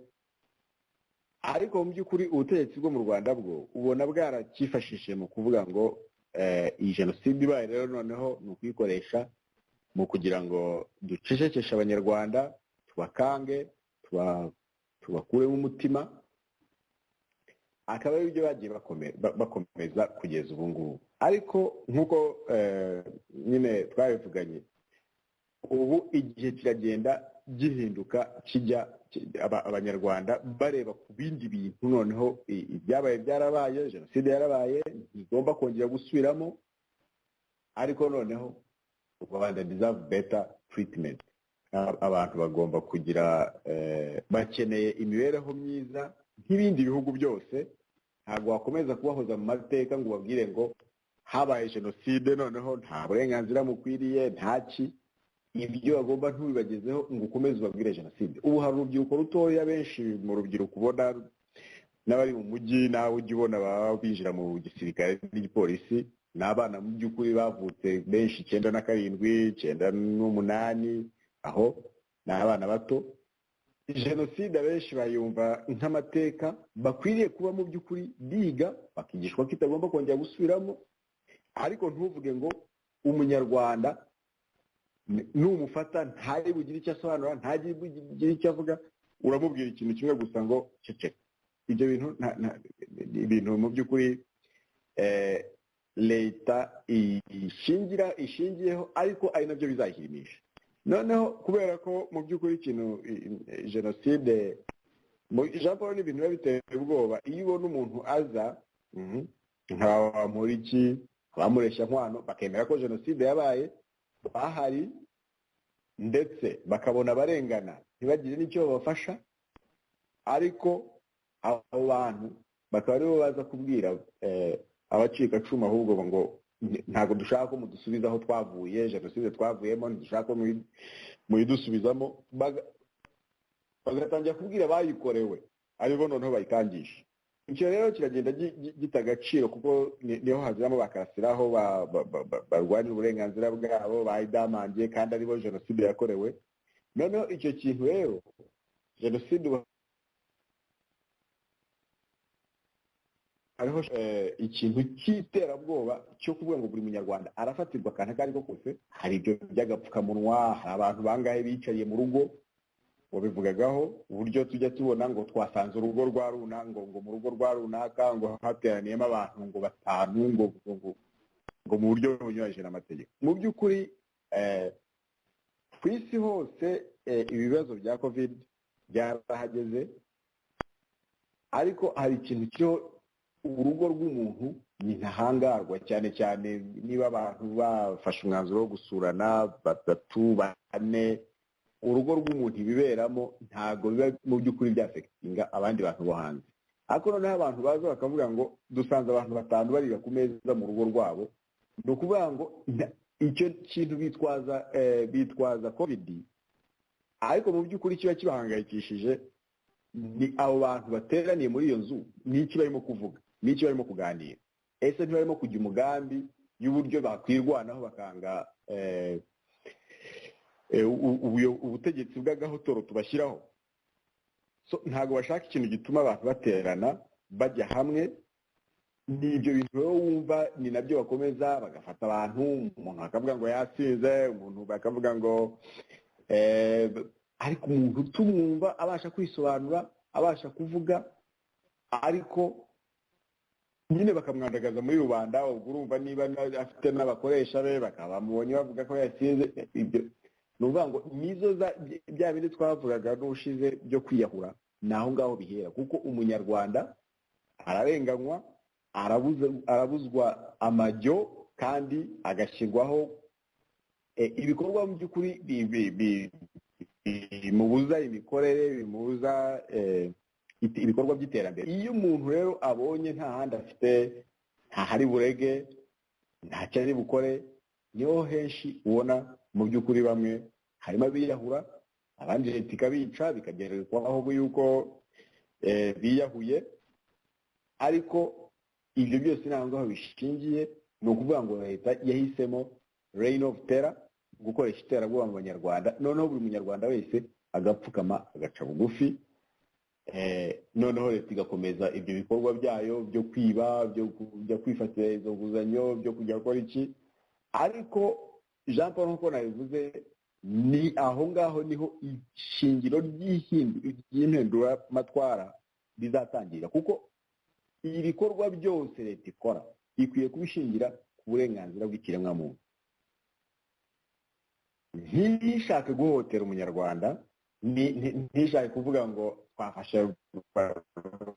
ariko mu by'ukuri ubutegetsi bwo mu Rwanda bwo ubona bwarakifashishije mu kuvuga ngo iyi jenoside ibaye rero noneho ni ukuyikoresha mu kugira ngo ducecekeshe abanyarwanda, tubakange, tubakuremo umutima. Akaba ari ibyo bagiye bakomeza kugeza ubu ngubu. Ariko nk'uko nyine twabivuganye, ubu igihe kiragenda gihinduka kijya abanyarwanda bareba ku bindi bintu. Noneho ibyabaye byarabaye, jenoside yarabaye, ntigomba kongera gusubiramo, ariko noneho u Rwanda deserve better treatment. Abantu bagomba kugira bakeneye imibereho myiza nk'ibindi bihugu byose. Ntabwo wakomeza kubahoza mu mateka ngo babwire ngo habaye jenoside noneho nta burenganzira mukwiriye, ntaki. Ibyo bagomba ntubibagezeho ngo ukomeze ubabwire jenoside. Ubu hari urubyiruko rutoya, benshi mu rubyiruko ubona n'abari mu mujyi, nawe ujya ubona baba binjira mu gisirikare n'igipolisi, ni abana mu by'ukuri bavutse benshi 97, 98, aho ni abana bato. Jenoside abenshi bayumva nk'amateka bakwiriye kuba mu by'ukuri biga, bakigishwa ko itagomba kongera gusubiramo. Ariko ntuvuge ngo umunyarwanda numufata ntari bugire icyo asobanura, ntagire bugire icyo avuga, uramubwira ikintu kimwe gusa ngo ceceka. Ibyo bintu mu by'ukuri leta ishingiyeho, ariko ari nabyo bizahimisha. Noneho kubera ko mu by'ukuri ikintu jenoside Jean Paul n'ibintu biba biteye ubwoba. Iyo ubona umuntu aza nk'abamuriki, abamureshya nkwano, bakemera ko jenoside yabaye, bahari ndetse bakabona abarengana ntibagire n'icyo babafasha, ariko abo bantu bakaba aribo baza kubwira abacikacumu ahubwo ngo ntabwo dushaka ko mudusubiza aho twavuye, jenoside twavuyemo ntidushaka ko muyidusubizamo. Bagatangira kubwira bayikorewe, aribo noneho bayikangisha. Icyo rero kiragenda gita agaciro, kuko niho haziramo bakarasiraho barwanira uburenganzira bwabo, bayidamangiye kandi aribo jenoside yakorewe. Noneho icyo kintu rero jenoside hariho ikintu cy'iterabwoba cyo kuvuga ngo buri munyarwanda arafatirwa akantu ako ari ko kose. Hari ibyo by'agapfukamunwa, hari abantu bangahe bicariye mu rugo, wabivugagaho uburyo tujya tubona ngo twasanze urugo rwa runaka, ngo mu rugo rwa runaka ngo hateraniyemo abantu ngo 5 ngo mu buryo bunyuranyije n'amategeko. Mu by'ukuri ku isi hose ibibazo bya covid byarahageze, ariko hari ikintu cyo urugo rw'umuntu ni ntahangarwa, cyane cyane niba abantu bafashe umwanzuro wo gusurana 3, 4, urugo rw'umuntu ibiberamo ntago biba mu by'ukuri byafekitinga abandi bantu bo hanze. Ariko noneho abantu baza bakavuga ngo dusanze abantu 5 barira ku meza mu rugo rwabo, ni ukuvuga ngo icyo kintu bitwaza covid, ariko mu by'ukuri kiba kibahangayikishije ni abo bantu bateraniye muri iyo nzu, n'iki barimo kuvuga, n'iki barimo kuganira. Ese ntibarimo kujya umugambi y'uburyo bakwirwanaho bakanga ubutegetsi bw'agahotoro tubashyiraho? Ntabwo bashaka ikintu gituma abantu baterana bajya hamwe. Ni ibyo bintu rero wumva ni nabyo bakomeza bagafata abantu, umuntu akavuga ngo yasinze, umuntu bakavuga ngo ariko umuntu tumwumva abasha kwisobanura, abasha kuvuga, ariko nyine bakamwandagaza muri rubanda. Ubwo urumva niba afite n'abakoresha be bakaba bamubonye bavuga ko yasinze. Ibyo ni ukuvuga ngo nizo bya bindi twavugaga n'ushize byo kwiyahura, ni aho ngaho bihera. Kuko umunyarwanda ararenganywa, arabuzwa amajyo, kandi agashyirwaho ibikorwa mu by'ukuri bimubuza imikorere, bimubuza ibikorwa by'iterambere. Iyo umuntu rero abonye nta handi afite, ntahari burege, ntacyo ari bukore, niho henshi ubona mu by'ukuri bamwe harimo abiyahura, abandi leta ikabica bikagerwaho yuko biyahuye, ariko ibyo byose ntabwo ngaho bishingiye. Ni ukuvuga ngo leta yahisemo reign of terror, gukoresha iterabwoba mu banyarwanda, noneho buri munyarwanda wese agapfukama agaca bugufi, noneho leta igakomeza ibyo bikorwa byayo byo kwiba, byo kujya kwifatira izo nguzanyo, byo kujya gukora iki. Ariko Jean Paul nk'uko nabivuze, ni aho ngaho niho ishingiro ry'impinduramatwara rizatangirira, kuko ibikorwa byose leta ikora ikwiye kubishingira ku burenganzira bw'ikiremwamuntu. Ntishake guhohotera umunyarwanda, ntishake kuvuga ngo twafashe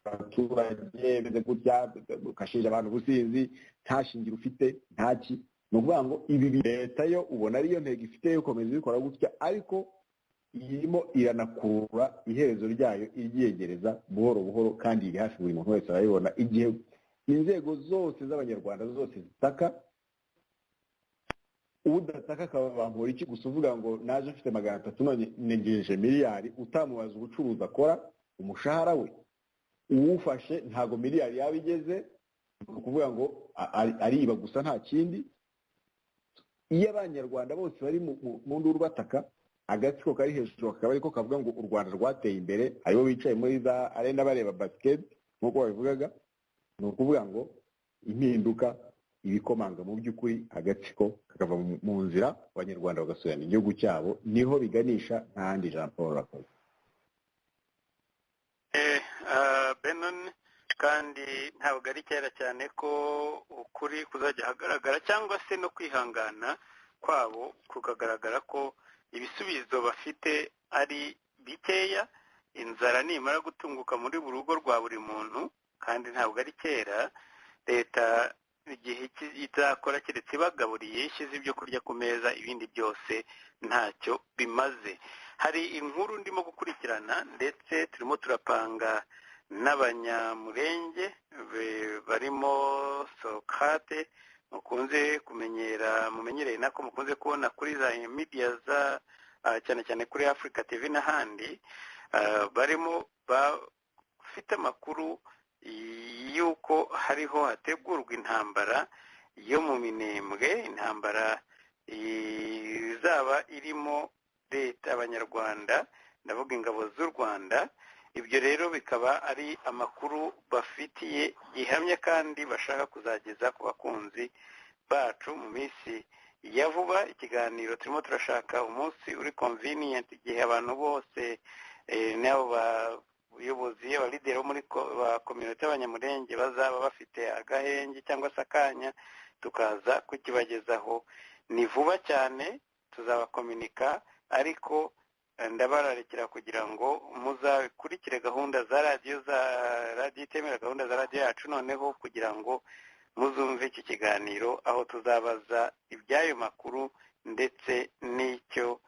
abaturage beze gutya, ukashinja abantu ubusinzi, nta shingiro ufite, ntaki. Ni ukuvuga ngo ibi leta yo ubona ariyo ntego ifite yo gukomeza ibikora gutya, ariko irimo iranakurura iherezo ryayo iryegereza buhoro buhoro, kandi iri hafi buri muntu wese arayibona. Igihe inzego zose z'abanyarwanda zose zitaka, udataka akabambura iki gusa uvuga ngo naje mfite 300 none negereje miliyari, utamubaza ubucuruzi akora, umushahara we uwufashe ntago miliyari yabigeze, kuvuga ngo ariba gusa nta kindi. Iyo abanyarwanda bose bari mu nduru bataka, agatsiko kari hejuru akaba ariko kavuga ngo u Rwanda rwateye imbere, aribo bicaye muri za arena bareba basket nk'uko babivugaga, ni ukuvuga ngo impinduka ibikomanga mu by'ukuri, agatsiko kakava mu nzira, abanyarwanda bagasubirana igihugu cyabo, niho biganisha ntahandi. Jean Paul rakoze. Benon, kandi ntabwo ari kera cyane ko ukuri kuzajya hagaragara, cyangwa se no kwihangana kwabo kukagaragara ko ibisubizo bafite ari bikeya. Inzara nimara gutunguka muri buri rugo rwa buri muntu, kandi ntabwo ari kera, leta igihe izakora keretse ibagaburiye, ishyize ibyo kurya ku meza, ibindi byose ntacyo bimaze. Hari inkuru ndimo gukurikirana, ndetse turimo turapanga n'abanyamurenge barimo Socrate mukunze mumenyereye nako mukunze kubona kuri za media za cyane cyane kuri Africa TV n'ahandi, barimo bafite amakuru yuko hariho hategurwa intambara yo mu Minembwe, intambara izaba irimo leta, abanyarwanda, ndavuga ingabo z'u Rwanda. Ibyo rero bikaba ari amakuru bafitiye gihamya kandi bashaka kuzageza ku bakunzi bacu mu minsi ya vuba. Ikiganiro turimo turashaka umunsi uri convenient, igihe abantu bose n'abo bayobozi, abalideri bo muri community y'abanyamurenge bazaba bafite agahenge cyangwa se akanya, tukaza kukibagezaho. Ni vuba cyane tuzabakomunika, ariko ndabararekera kugira ngo muzakurikire gahunda za radiyo itemera, gahunda za radiyo yacu, noneho kugira ngo muzumve iki kiganiro, aho tuzabaza iby'ayo makuru ndetse n'icyo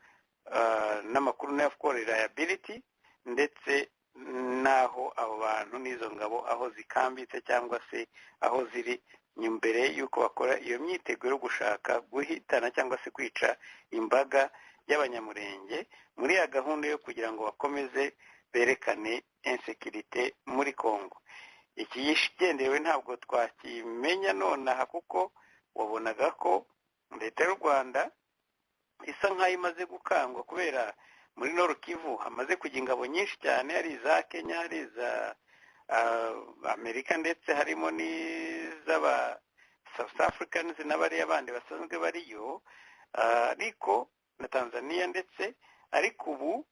n'amakuru na reliability, ndetse n'aho abo bantu n'izo ngabo aho zikambitse cyangwa se aho ziri mbere y'uko bakora iyo myiteguro yo gushaka guhitana cyangwa se kwica imbaga y'abanyamurenge, muri ya gahunda yo kugira ngo bakomeze berekane insekirite muri Kongo. Ikigendewe ntabwo twakimenya nonaha, kuko wabonaga ko leta y'u Rwanda isa nk'aho imaze gukangwa, kubera muri Nord Kivu hamaze kujya ingabo nyinshi cyane, ari iza Kenya, hari iza Amerika, ndetse harimo n'iz'aba South Africans n'abariya bandi basanzwe bariyo, ariko na Tanzania ndetse, ariko ubu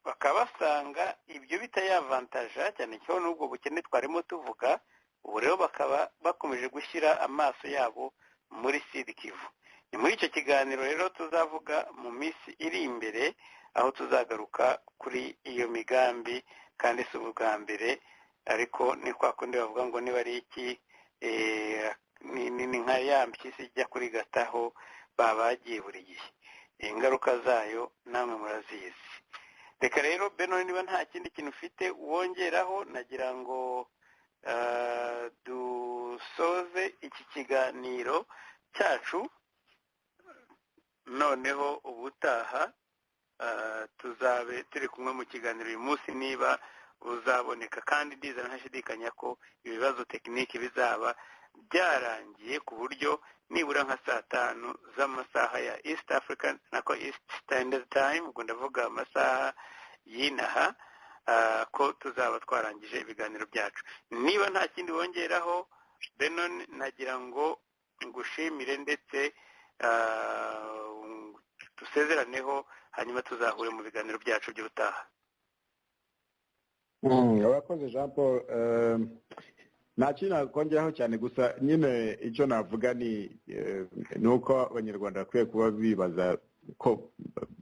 bakaba basanga ibyo bitayavantaja cyane cyane n'ubwo bukene twarimo tuvuga. Ubu rero bakaba bakomeje gushyira amaso yabo muri Sud Kivu. Ni muri icyo kiganiro rero tuzavuga mu minsi iri imbere, aho tuzagaruka kuri iyo migambi, kandi si ubwa mbere, ariko ni kwa kundi bavuga ngo niba ari iki ni nka ya mpyisi ijya kuri gataho babagiye buri gihe. Ingaruka zayo namwe murazizi. Reka rero Beno, niba nta kindi kintu ufite wongeraho, nagira ngo dusoze iki kiganiro cyacu, noneho ubutaha tuzabe turi kumwe mu kiganiro uyu munsi niba uzaboneka, kandi ndizera ntashidikanya ko ibibazo tekiniki bizaba byarangiye ku buryo nibura nka saa 5 z'amasaha ya East African nako East Standard Time, ubwo ndavuga amasaha y'inaha, ko tuzaba twarangije ibiganiro byacu. Niba nta kindi wongeraho Benon, nagira ngo ngushimire ndetse dusezeraneho, hanyuma tuzahure mu biganiro byacu by'ubutaha. Urakoze Jean Paul. Nta kintu nakongeraho cyane, gusa nyine icyo navuga ni uko abanyarwanda bakwiye kuba bibaza ko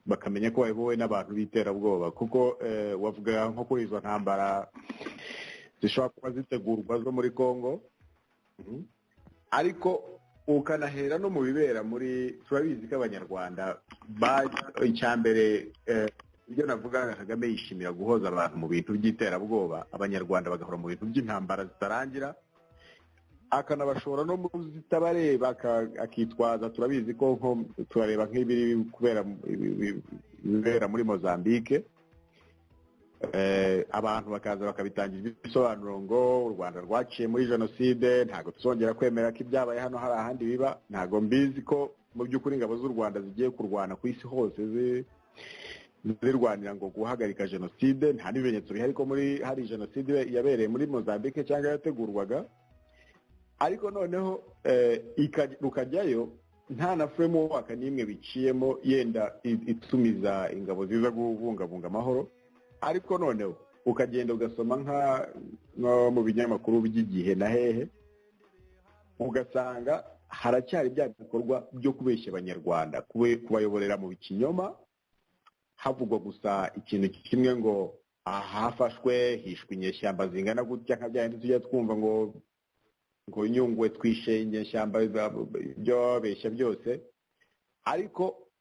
bakamenya ko bayobowe n'abantu b'iterabwoba, kuko wavuga nko kuri izo ntambara zishobora kuba zitegurwa zo muri Congo, ariko ukanahera no mu bibera muri, turabizi ko abanyarwanda icyambere ibyo navuga, Kagame yishimira guhoza abantu mu bintu by'iterabwoba, abanyarwanda bagahora mu bintu by'intambara zitarangira, akanabashora no mu zitabareba, akitwaza, turabizi ko turareba nk'ibiri kubera muri Mozambique, abantu bakaza bakabitangira ibisobanuro ngo u Rwanda rwaciye muri jenoside, ntabwo tuzongera kwemera ko ibyabaye hano hari ahandi biba. Ntabwo mbizi ko mu by'ukuri ingabo z'u Rwanda zigiye kurwana ku isi hose zirwanira ngo guhagarika jenoside. Nta n'ibimenyetso bihari ko hari jenoside yabereye muri Mozambique cyangwa yategurwaga, ariko noneho rukajyayo nta na framework n'imwe biciyemo yenda itumiza ingabo ziza kubungabunga amahoro. Ariko noneho ukagenda ugasoma no mu binyamakuru by'igihe na hehe, ugasanga haracyari bya bikorwa byo kubeshya abanyarwanda, kubayoborera mu bikinyoma, havugwa gusa ikintu kimwe ngo hafashwe hishwe inyeshyamba zingana gutya, nka bya bindi tujya twumva ngo Nyungwe twishe inyeshyamba, ibyo babeshya byose. Ariko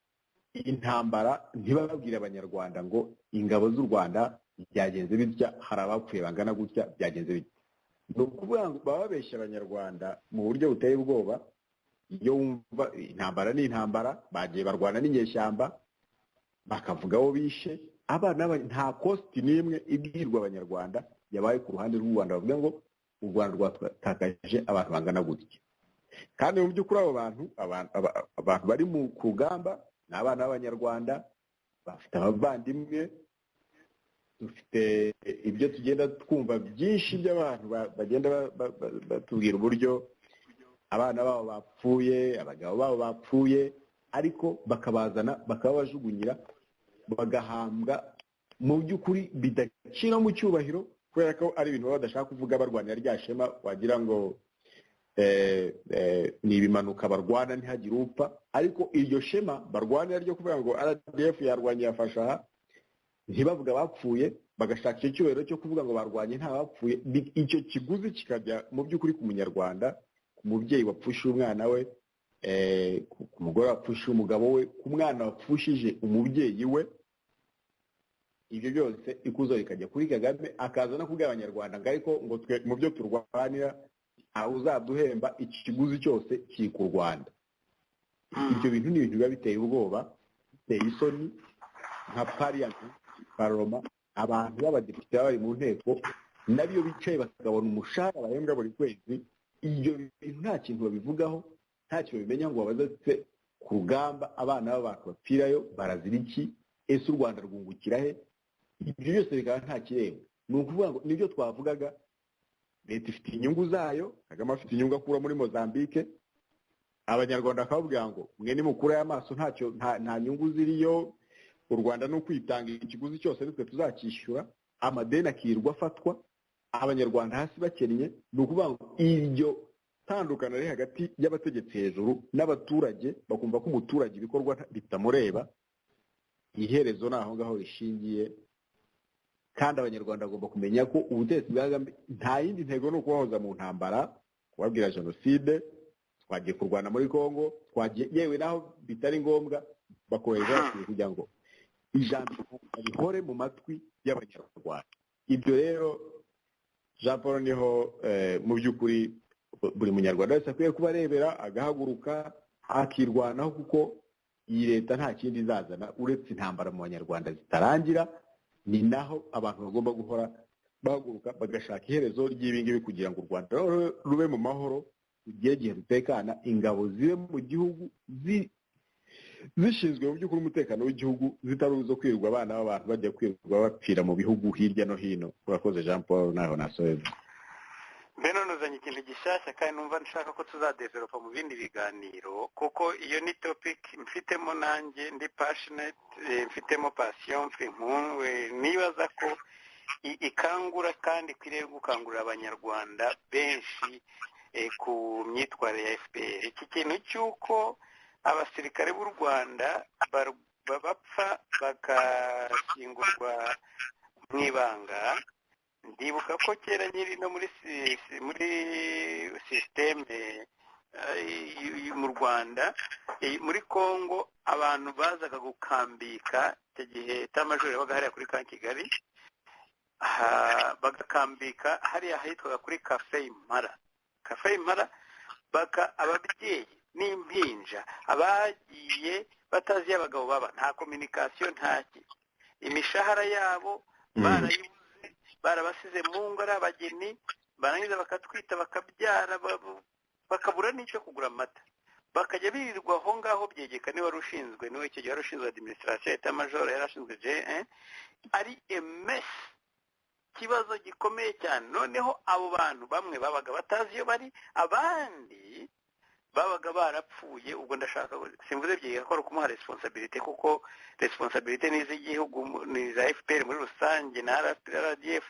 intambara ntibababwire abanyarwanda ngo ingabo z'u Rwanda byagenze bitya, hari abapfuye bangana gutya, byagenze bitya. Ni ukuvuga ngo babeshya abanyarwanda mu buryo buteye ubwoba. Iyo wumva intambara ni intambara, bagiye barwana n'inyeshyamba, bakavuga abo bishe abana, nta kosti n'imwe ibwirwa abanyarwanda yabaye ku ruhande rw'u Rwanda, bavuga ngo u Rwanda rwatakaje abantu bangana gutya. Kandi mu by'ukuri abo abantu bari mu rugamba ni abana b'abanyarwanda, bafite abavandimwe, dufite ibyo tugenda twumva byinshi by'abantu bagenda batubwira uburyo abana babo bapfuye, abagabo babo bapfuye, ariko bakabazana bakabajugunyira, bagahambwa mu by'ukuri bidacira mu cyubahiro, kubera ko ari ibintu baba badashaka kuvuga, barwanira rya shema wagira ngo ni ibimanuka barwana ntihagire upfa. Ariko iryo shema barwanira ryo kuvuga ngo RDF yarwanye yafasha aha, ntibavuga bapfuye, bagashaka icyo cyubahiro cyo kuvuga ngo barwanye nta bapfuye. Icyo kiguzi kikajya mu by'ukuri ku munyarwanda, ku mubyeyi wapfushije umwana we, ku mugore wapfushije umugabo we, ku mwana wapfushije umubyeyi we. Ibyo byose ikuzo rikajya kuri Kagame, akaza no kubwira abanyarwanda ngo ariko ngo twe mu byo turwanira aho uzaduhemba, iki kiguzi cyose kiri ku Rwanda. Ibyo bintu ni ibintu biba biteye ubwoba, biteye isoni. Nka paroma, abantu b'abadepite bari mu nteko nabyo bicaye bakabona umushahara bahembwa buri kwezi, ibyo bintu nta kintu babivugaho, ntacyo bimenya ngo babaze ku rugamba abana b'abantu bapfirayo barazira iki, ese u Rwanda rwungukira he? Ibyo byose bikaba nta kireba. Ni ukuvuga ngo nibyo twavugaga, leta ifite inyungu zayo, Kagame afite inyungu akura muri Mozambique, abanyarwanda bakababwira ngo mwe nimukura y'amaso nta nyungu ziriyo, u Rwanda no kwitanga ikiguzi cyose nitwe tuzacyishyura, amadeni akirwa afatwa, abanyarwanda hasi bakennye. Ni ukuvuga ngo iryo tandukana riri hagati y'abategetsi hejuru n'abaturage, bakumva ko umuturage ibikorwa bitamureba, iherezo naho ngaho rishingiye. Kandi abanyarwanda bagomba kumenya ko ubutegetsi bwa Kagame nta yindi ntego no kubahoza mu ntambara, kubabwira jenoside, twagiye kurwana muri Congo, twagiye yewe naho bitari ngombwa bakohereza kugira ngo ijambo rihore mu matwi y'abanyarwanda. Ibyo rero Jean Paul niho mu by'ukuri buri munyarwanda wese akwiye kuba arebera, agahaguruka akirwanaho, kuko iyi leta nta kindi izazana uretse intambara mu banyarwanda zitarangira. Ni naho abantu bagomba guhora bahaguruka bagashaka iherezo ry'ibingibi kugira ngo u Rwanda rube mu mahoro, igihe rutekana, ingabo zibe mu gihugu zishinzwe mu by'ukuri umutekano w'igihugu, zitari uzo kwirirwa abana b'abantu bajya kwirirwa bapfira mu bihugu hirya no hino. Urakoze Jean Paul, naho nasoheza. Mbeno nuzanye ikintu gishyashya kandi numva nshaka ko tuzadevelopa mu bindi biganiro, kuko iyo ni topic mfitemo nanjye ndi passionate, mfitemo passion, nibaza ko ikangura kandi ikwiriye gukangurira abanyarwanda benshi ku myitwarire ya FPR. Iki kintu cy'uko abasirikare b'u Rwanda bapfa bakashyingurwa mu ibanga, ndibuka ko kera nyiri no muri systeme mu Rwanda, muri Congo, abantu bazaga gukambika icyo gihe tamajoro yabaga hariya kuri ka Kigali, bagakambika hariya ahitwaga kuri Cafe Impala, ababyeyi n'impinja abagiye batazi abagabo baba, nta communication, ntaki, imishahara yabo barayibuze, barabasize mu ngo ari abageni, barangiza bakatwita bakabyara, bakabura n'icyo kugura amata, bakajya birirwa aho ngaho byegeka niwe warushinzwe, niwe icyo gihe warushinzwe administration eta major, yarashinzwe ari MS, kibazo gikomeye cyane. Noneho abo bantu bamwe babaga batazi iyo bari, abandi babaga barapfuye. Ubwo ndashaka simvuze byega ko ari ukumuha responsibility, kuko responsibility n'iz'igihugu n'iza FPR muri rusange na RDF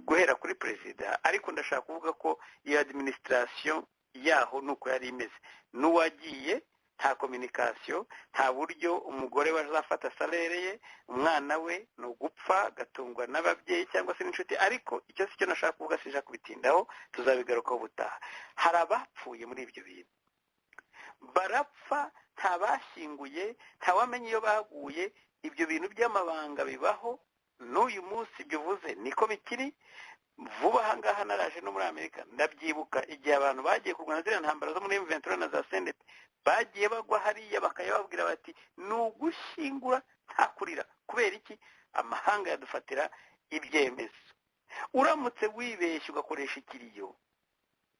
guhera kuri perezida, ariko ndashaka kuvuga ko iyo administration yaho nuko yari imeze, n'uwagiye nta communication, nta buryo umugore bazafata salere ye, umwana we no gupfa gatungwa n'ababyeyi cyangwa se n'inshuti. Ariko icyo si cyo nashaka kuvuga, sija kubitindaho, tuzabigarukaho ubutaha. Hari abapfuye muri ibyo bintu, barapfa, ntabashyinguye, ntawamenye iyo baguye. Ibyo bintu by'amabanga bibaho n'uyu munsi, byuvuze niko bikiri. Vuba aha ngaha naraje no muri Amerika, ndabyibuka igihe abantu bagiye kurwana ziriya ntambara zo muri M23 na za CNDP, bagiye bagwa hariya bakajya babwira bati ni ugushyingura nta kurira. Kubera iki? Amahanga yadufatira ibyemezo. Uramutse wibeshye ugakoresha ikiriyo,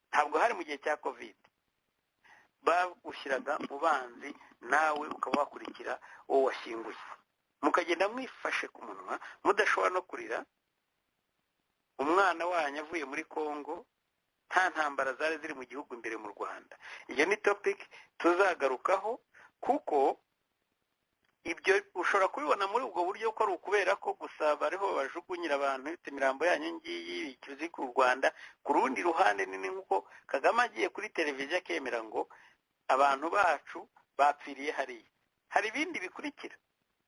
ntabwo hari mu gihe cya COVID, bagushyiraga mu banzi, nawe ukaba wakurikira uwo washyinguye, mukagenda mwifashe ku munwa, mudashobora no kurira. Umwana wanyu avuye muri Congo, nta ntambara zari ziri mu gihugu imbere mu Rwanda. Iyo ni topic tuzagarukaho, kuko ibyo ushobora kubibona muri ubwo buryo ko ari ukubera ko gusa bariho bajugunyira abantu imirambo yanyu ngiyi ikizi ku Rwanda. Ku rundi ruhande ni nkuko Kagame agiye kuri televiziyo akemera ngo abantu bacu bapfiriye hariya. Hari ibindi bikurikira,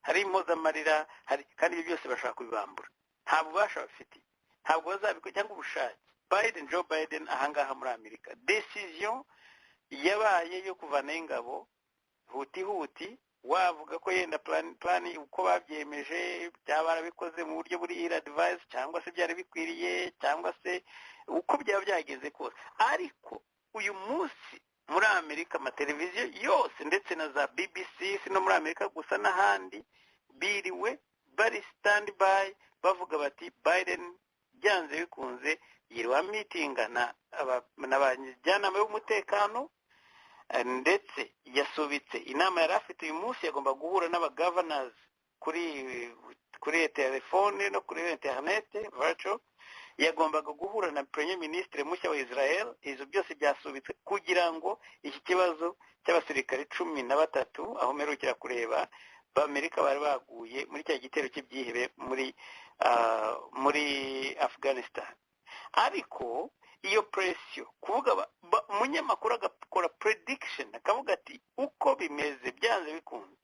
hari impozamarira, hari kandi ibyo byose bashaka kubibambura. Nta bubasha bafite, ntabwo bazabikora cyangwa ubushake. Joe Biden ahangaha muri Amerika, decision yabaye yo kuvana ingabo huti, wavuga ko yenda plan uko babyemeje byaba barabikoze mu buryo buri ill-advised, cyangwa se byari bikwiriye, cyangwa se uko byaba byageze kose. Ariko uyu munsi muri Amerika amateleviziyo yose ndetse na za BBC, no muri Amerika gusa n'ahandi, biriwe bari standby bavuga bati Biden byanze bikunze yiriwa meetinga n'abajyanama b'umutekano, ndetse yasubitse inama yari afite uyu munsi. Yagomba guhura n'abagovernors kuri telefone no kuri internet virtual. Yagombaga guhura na premier ministre mushya wa Israel. Izo byose byasubitse kugira ngo iki kibazo cy'abasirikare 13 aho merukira kureba b'Amerika bari baguye muri cya gitero cy'ibyihebe muri Afghanistan. Ariko iyo pressure kuvuga umunyamakuru agakora prediction akavuga ati uko bimeze byanze bikunze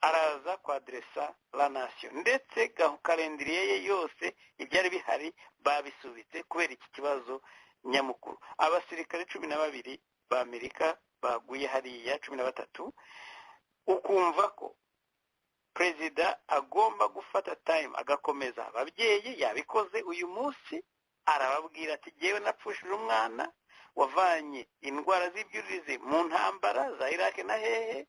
araza kwadresa la nation, ndetse kalendriye ye yose ibyari bihari babisubitse kubera iki kibazo nyamukuru. Abasirikare 12 b'Amerika baguye hariya, 13. Ukumva ko perezida agomba gufata time agakomeza ababyeyi. Yabikoze uyu munsi, arababwira ati jewe napfushije umwana, wavanye indwara z'ibyuririzi mu ntambara za Iraq na hehe,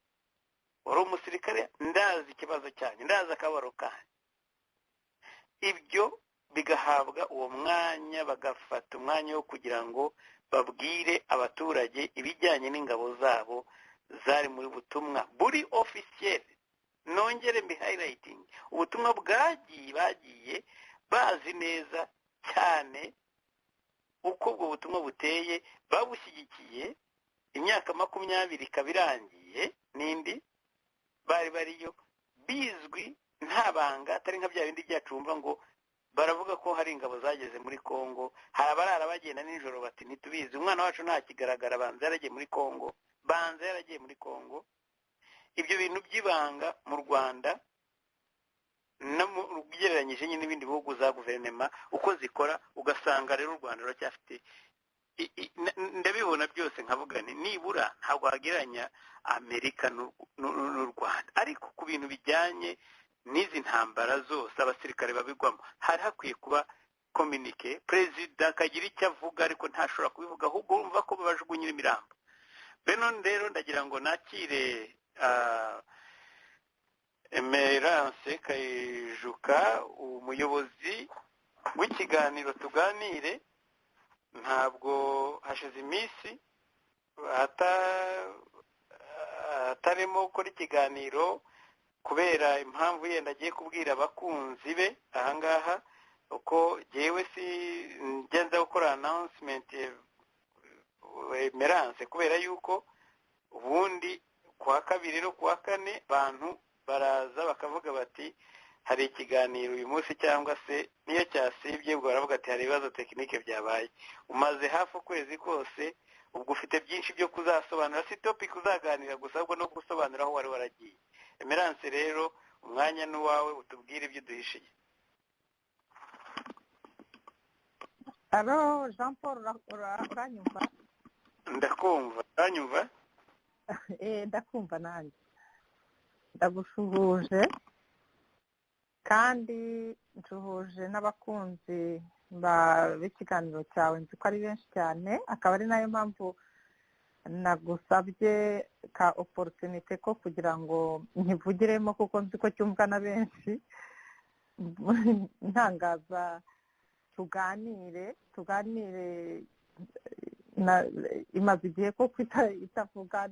wari umusirikare, ndazi ikibazo cyanyu, ndazi akabaro kanyu. Ibyo bigahabwa uwo mwanya, bagafata umwanya wo kugira ngo babwire abaturage ibijyanye n'ingabo zabo zari muri butumwa buri officiel. Nongere mbi highlighting, ubutumwa bagiye bazi neza cyane uko ubwo butumwa buteye, babushyigikiye. Imyaka 20 ikaba irangiye n'indi bari bariyo, bizwi nta banga, atari nka bya bindi byacumva ngo baravuga ko hari ingabo zageze muri Kongo, hari abarara bagenda nijoro bati ntitubizi, umwana wacu nta kigaragara, banza yaragiye muri Kongo. Ibyo bintu by'ibanga mu Rwanda ugereranyije n'ibindi bihugu za guverinoma uko zikora, ugasanga rero u Rwanda ruracyafite, ndabibona byose nkavuga nibura ntabwo wagereranya Amerika n'u Rwanda, ariko ku bintu bijyanye n'izi ntambara zose abasirikare babigwamo hari hakwiye kuba communique, perezida akagira icyo avuga ariko ntashobora kubivuga, ahubwo urumva ko babajugunyira imirambo. Beno rero ndagira ngo nakire Emerance Kayijuka, umuyobozi w'ikiganiro Tuganire. Ntabwo hashize iminsi atarimo gukora ikiganiro kubera impamvu yenda agiye kubwira abakunzi be ahangaha, uko jewe si ngenza gukora announcement Emerance, kubera yuko ubundi kuwa kabiri no kuwa kane bantu baraza bakavuga bati hari ikiganiro uyu munsi, cyangwa se niyo cyasibye ubwo baravuga ati hari ibibazo tekinike byabaye. Umaze hafi ukwezi kose, ubwo ufite byinshi byo kuzasobanura, si topic uzaganira gusa ahubwo no gusobanura aho wari waragiye. Emerance rero umwanya n'uwawe, utubwire ibyo duhishiye. Alo Jean Paul, uranyumva? Ndakumva. Uranyumva? Ndakumva nanjye. Ndagushuhuje kandi nshuhuje n'abakunzi b'ikiganiro cyawe, nzi ko ari benshi cyane, akaba ari nayo mpamvu nagusabye ka opportunité ko kugira ngo nkivugiremo, kuko nzi ko cyumva na benshi. Ntangaza tuganire imaze igihe ko itavuga,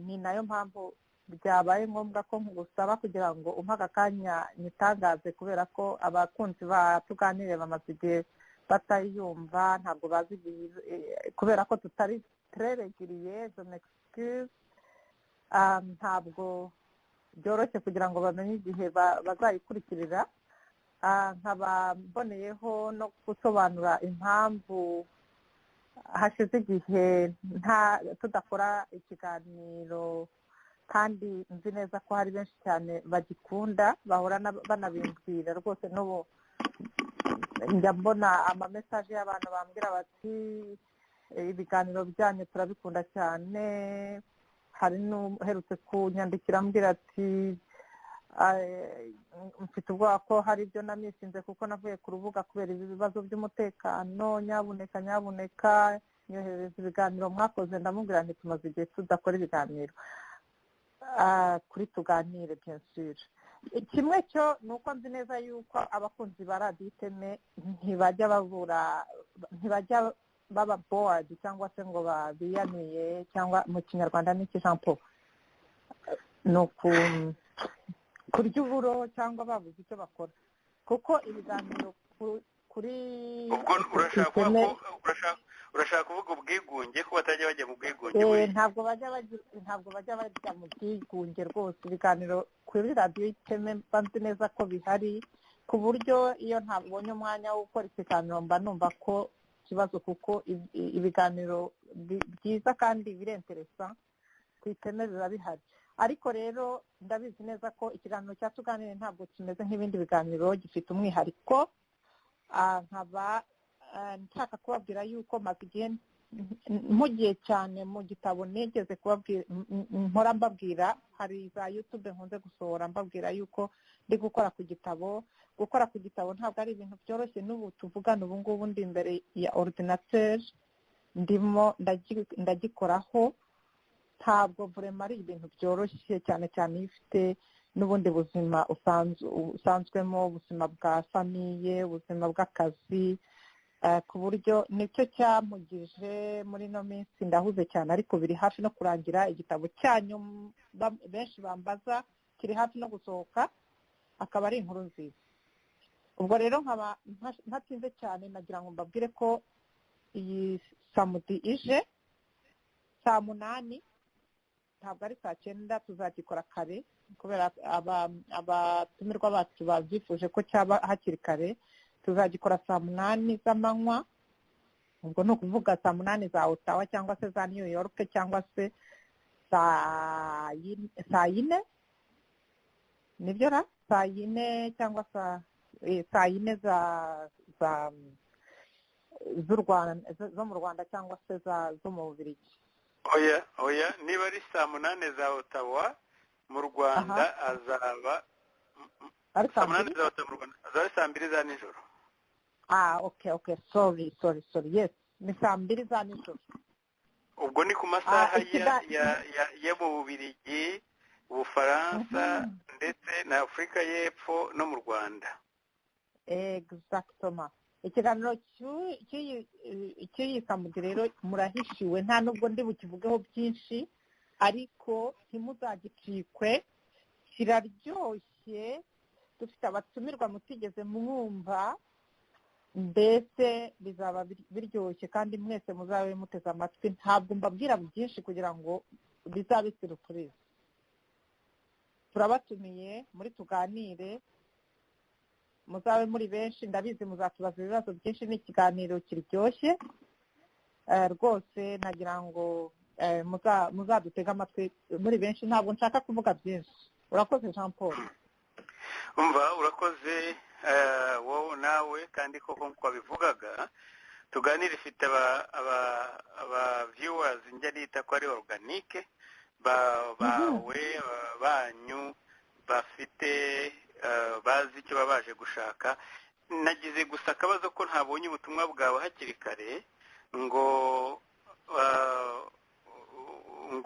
ni nayo mpamvu byabaye ngombwa ko ngusaba kugira ngo umpe akanya nyitangaze, kubera ko abakunzi ba Tuganire bamaze igihe batayumva, ntabwo bazi kubera ko tutari treregiriye, je m'excuse. Ntabwo byoroshye kugira ngo bamenye igihe bazayikurikirira. Nkaba mboneyeho no gusobanura impamvu hashize igihe tudakora ikiganiro, kandi nzi neza ko hari benshi cyane bagikunda, bahora banabimbwira rwose. N'ubu njya mbona amamesaje y'abantu bambwira bati ibiganiro byanyu turabikunda cyane. Hari n'uherutse kunyandikira ambwira ati mfite ubwoba ko hari ibyo namisinze kuko navuye ku rubuga kubera ibibazo by'umutekano, nyabuneka nyohereza ibiganiro mwakoze. Ndamubwira nti tumaze igihe tudakora ibiganiro kuri Tuganire. Bien sûr, kimwe cyo ni uko nzi neza yuko abakunzi ba radiyo iteme ntibajya baba bored cyangwa se ngo babiyaniye, cyangwa mu kinyarwanda n'iki Jean Paul, ni kurya uburo cyangwa babuze icyo bakora, kuko ibiganiro kuri ubwo urashaka kuvuga ubwigunge ko batajya bajya mu bwigunge. Ntabwo bajya bajya mu bwigunge rwose. Ibiganiro kuri radiyo iteme banzi neza ko bihari, ku buryo iyo ntabonye umwanya wo gukora ikiganiro mba numva ko ikibazo, kuko ibiganiro byiza kandi birenteresa ku iteme biba bihari. Ariko rero ndabizi neza ko ikiganiro cya Tuganire ntabwo kimeze nk'ibindi biganiro, gifite umwihariko. Nkaba nshaka kubabwira yuko maze igihe mpugiye cyane mu gitabo nigeze kubabwira, mpora mbabwira, hari za YouTube nkunze gusohora mbabwira yuko ndi gukora ku gitabo. Gukora ku gitabo ntabwo ari ibintu byoroshye. N'ubu tuvugana ubu ngubu ndi imbere ya ordinateur, ndimo ndagikoraho ntabwo vurema ari ibintu byoroshye cyane cyane iyo ufite n'ubundi buzima usanzwemo ubuzima bwa famiye ubuzima bw'akazi ku buryo nicyo cyamugije muri ino minsi ndahuze cyane ariko biri hafi no kurangira igitabo cyanyu benshi bambaza kiri hafi no gusohoka akaba ari inkuru nziza ubwo rero nkaba ntatinze cyane nagira ngo mbabwire ko iyi samudi ije saa 8 ntabwo ari saa 9 tuzagikora kare kubera abatumirwa bacu babyifuje ko cyaba hakiri kare tuzagikora saa 8 z'amanywa ubwo ni ukuvuga saa 8 za Ottawa cyangwa se za New York cyangwa se saa 4 nibyo ra saa 4 cyangwa saa 4 z'u Rwanda zo mu Rwanda cyangwa se zo mu Bubiligi oya niba ari saa 8 za Ottawa mu Rwanda azaba ari saa 8 za Ottawa mu Rwanda azaba saa 2 za nijoro. Okay sorry yes ni saa 2 za nijoro ubwo ni ku masaha ya mu Bubiligi Ubufaransa ndetse na Afurika y'Epfo no mu Rwanda. Exactement. Ikiganiro cy'iyi samudi rero murahishiwe nta nubwo ndi bukivugeho byinshi ariko ntimuzagicikwe kiraryoshye dufite abatumirwa mutigeze mwumva mbese bizaba biryoshye kandi mwese muzabe muteze amatwi ntabwo mbabwira byinshi kugira ngo bizabe surprise turabatumiye muri tuganire muzabe muri benshi ndabizi muzatubaza ibibazo byinshi n'ikiganiro kiryoshye rwose nagira ngo muzadutega amatwi muri benshi ntabwo nshaka kuvuga byinshi urakoze Jean Paul umva urakoze wowe nawe kandi koko nk'uko wabivugaga tuganire ifite aba viewers njya nita ko ari organique bawe banyu bafite bazi icyo babaje gushaka nagize gusa akabazo ko ntabonye ubutumwa bwawe hakiri kare ngo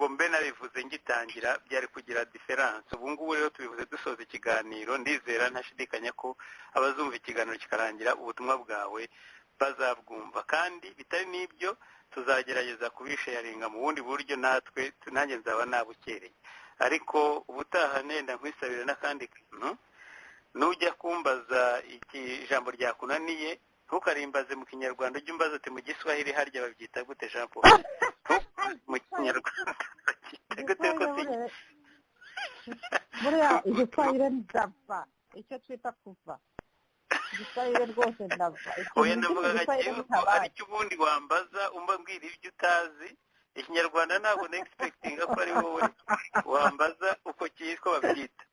mbe nabivuze ngitangira byari kugira difference ubu ngubu rero tubivuze dusoza ikiganiro ndizera ntashidikanya ko abazumva ikiganiro kikarangira ubutumwa bwawe bazabwumva kandi bitari n'ibyo tuzagerageza kubisharinga mu bundi buryo nanjye nzaba nabukereye ariko ubutaha nenda nkwisabira n'akandi kintu nujya kumbaza iki jambo ryakunaniye ntukarimbaze mu kinyarwanda ujye umbaza uti mu giswahili harya babyita gute Jean Paul mu kinyarwanda gute ko buriya igiswahili ndava icyo twita kuva igiswahili rwose ndava oya ndavuga ko aricyo ubundi wambaza umbabwira ibyo utazi ikinyarwanda ntabwo na-expectinga ko ari wowe wambaza uko cyitwa babyita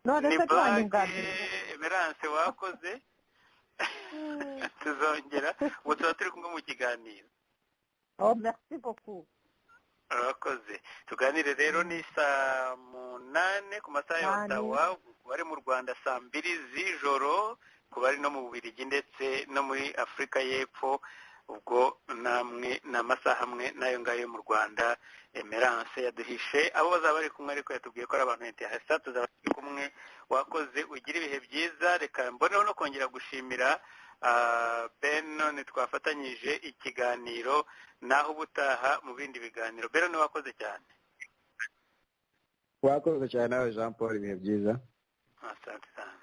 none se twanyunganira Emerance wakoze tuzongera ubu tuba turi kumwe mu kiganiro merci beaucoup urakoze tuganire rero ni saa 8 ku masaha ya Ottawa bari mu Rwanda saa 2 z'ijoro ku bari no mu Bubiligi ndetse no muri Afurika y'Epfo ubwo namwe n'amasaha amwe nayo ngayo mu Rwanda Emerance yaduhishe abo bazaba bari kumwe ariko yatubwiye ko ari abantu intéressant tuzaba turi kumwe wakoze ugira ibihe byiza reka mboneho no kongera gushimira Ben twafatanyije ikiganiro naho ubutaha mu bindi biganiro Ben wakoze cyane wakoze cyane nawe Jean Paul ibihe byiza asante cyane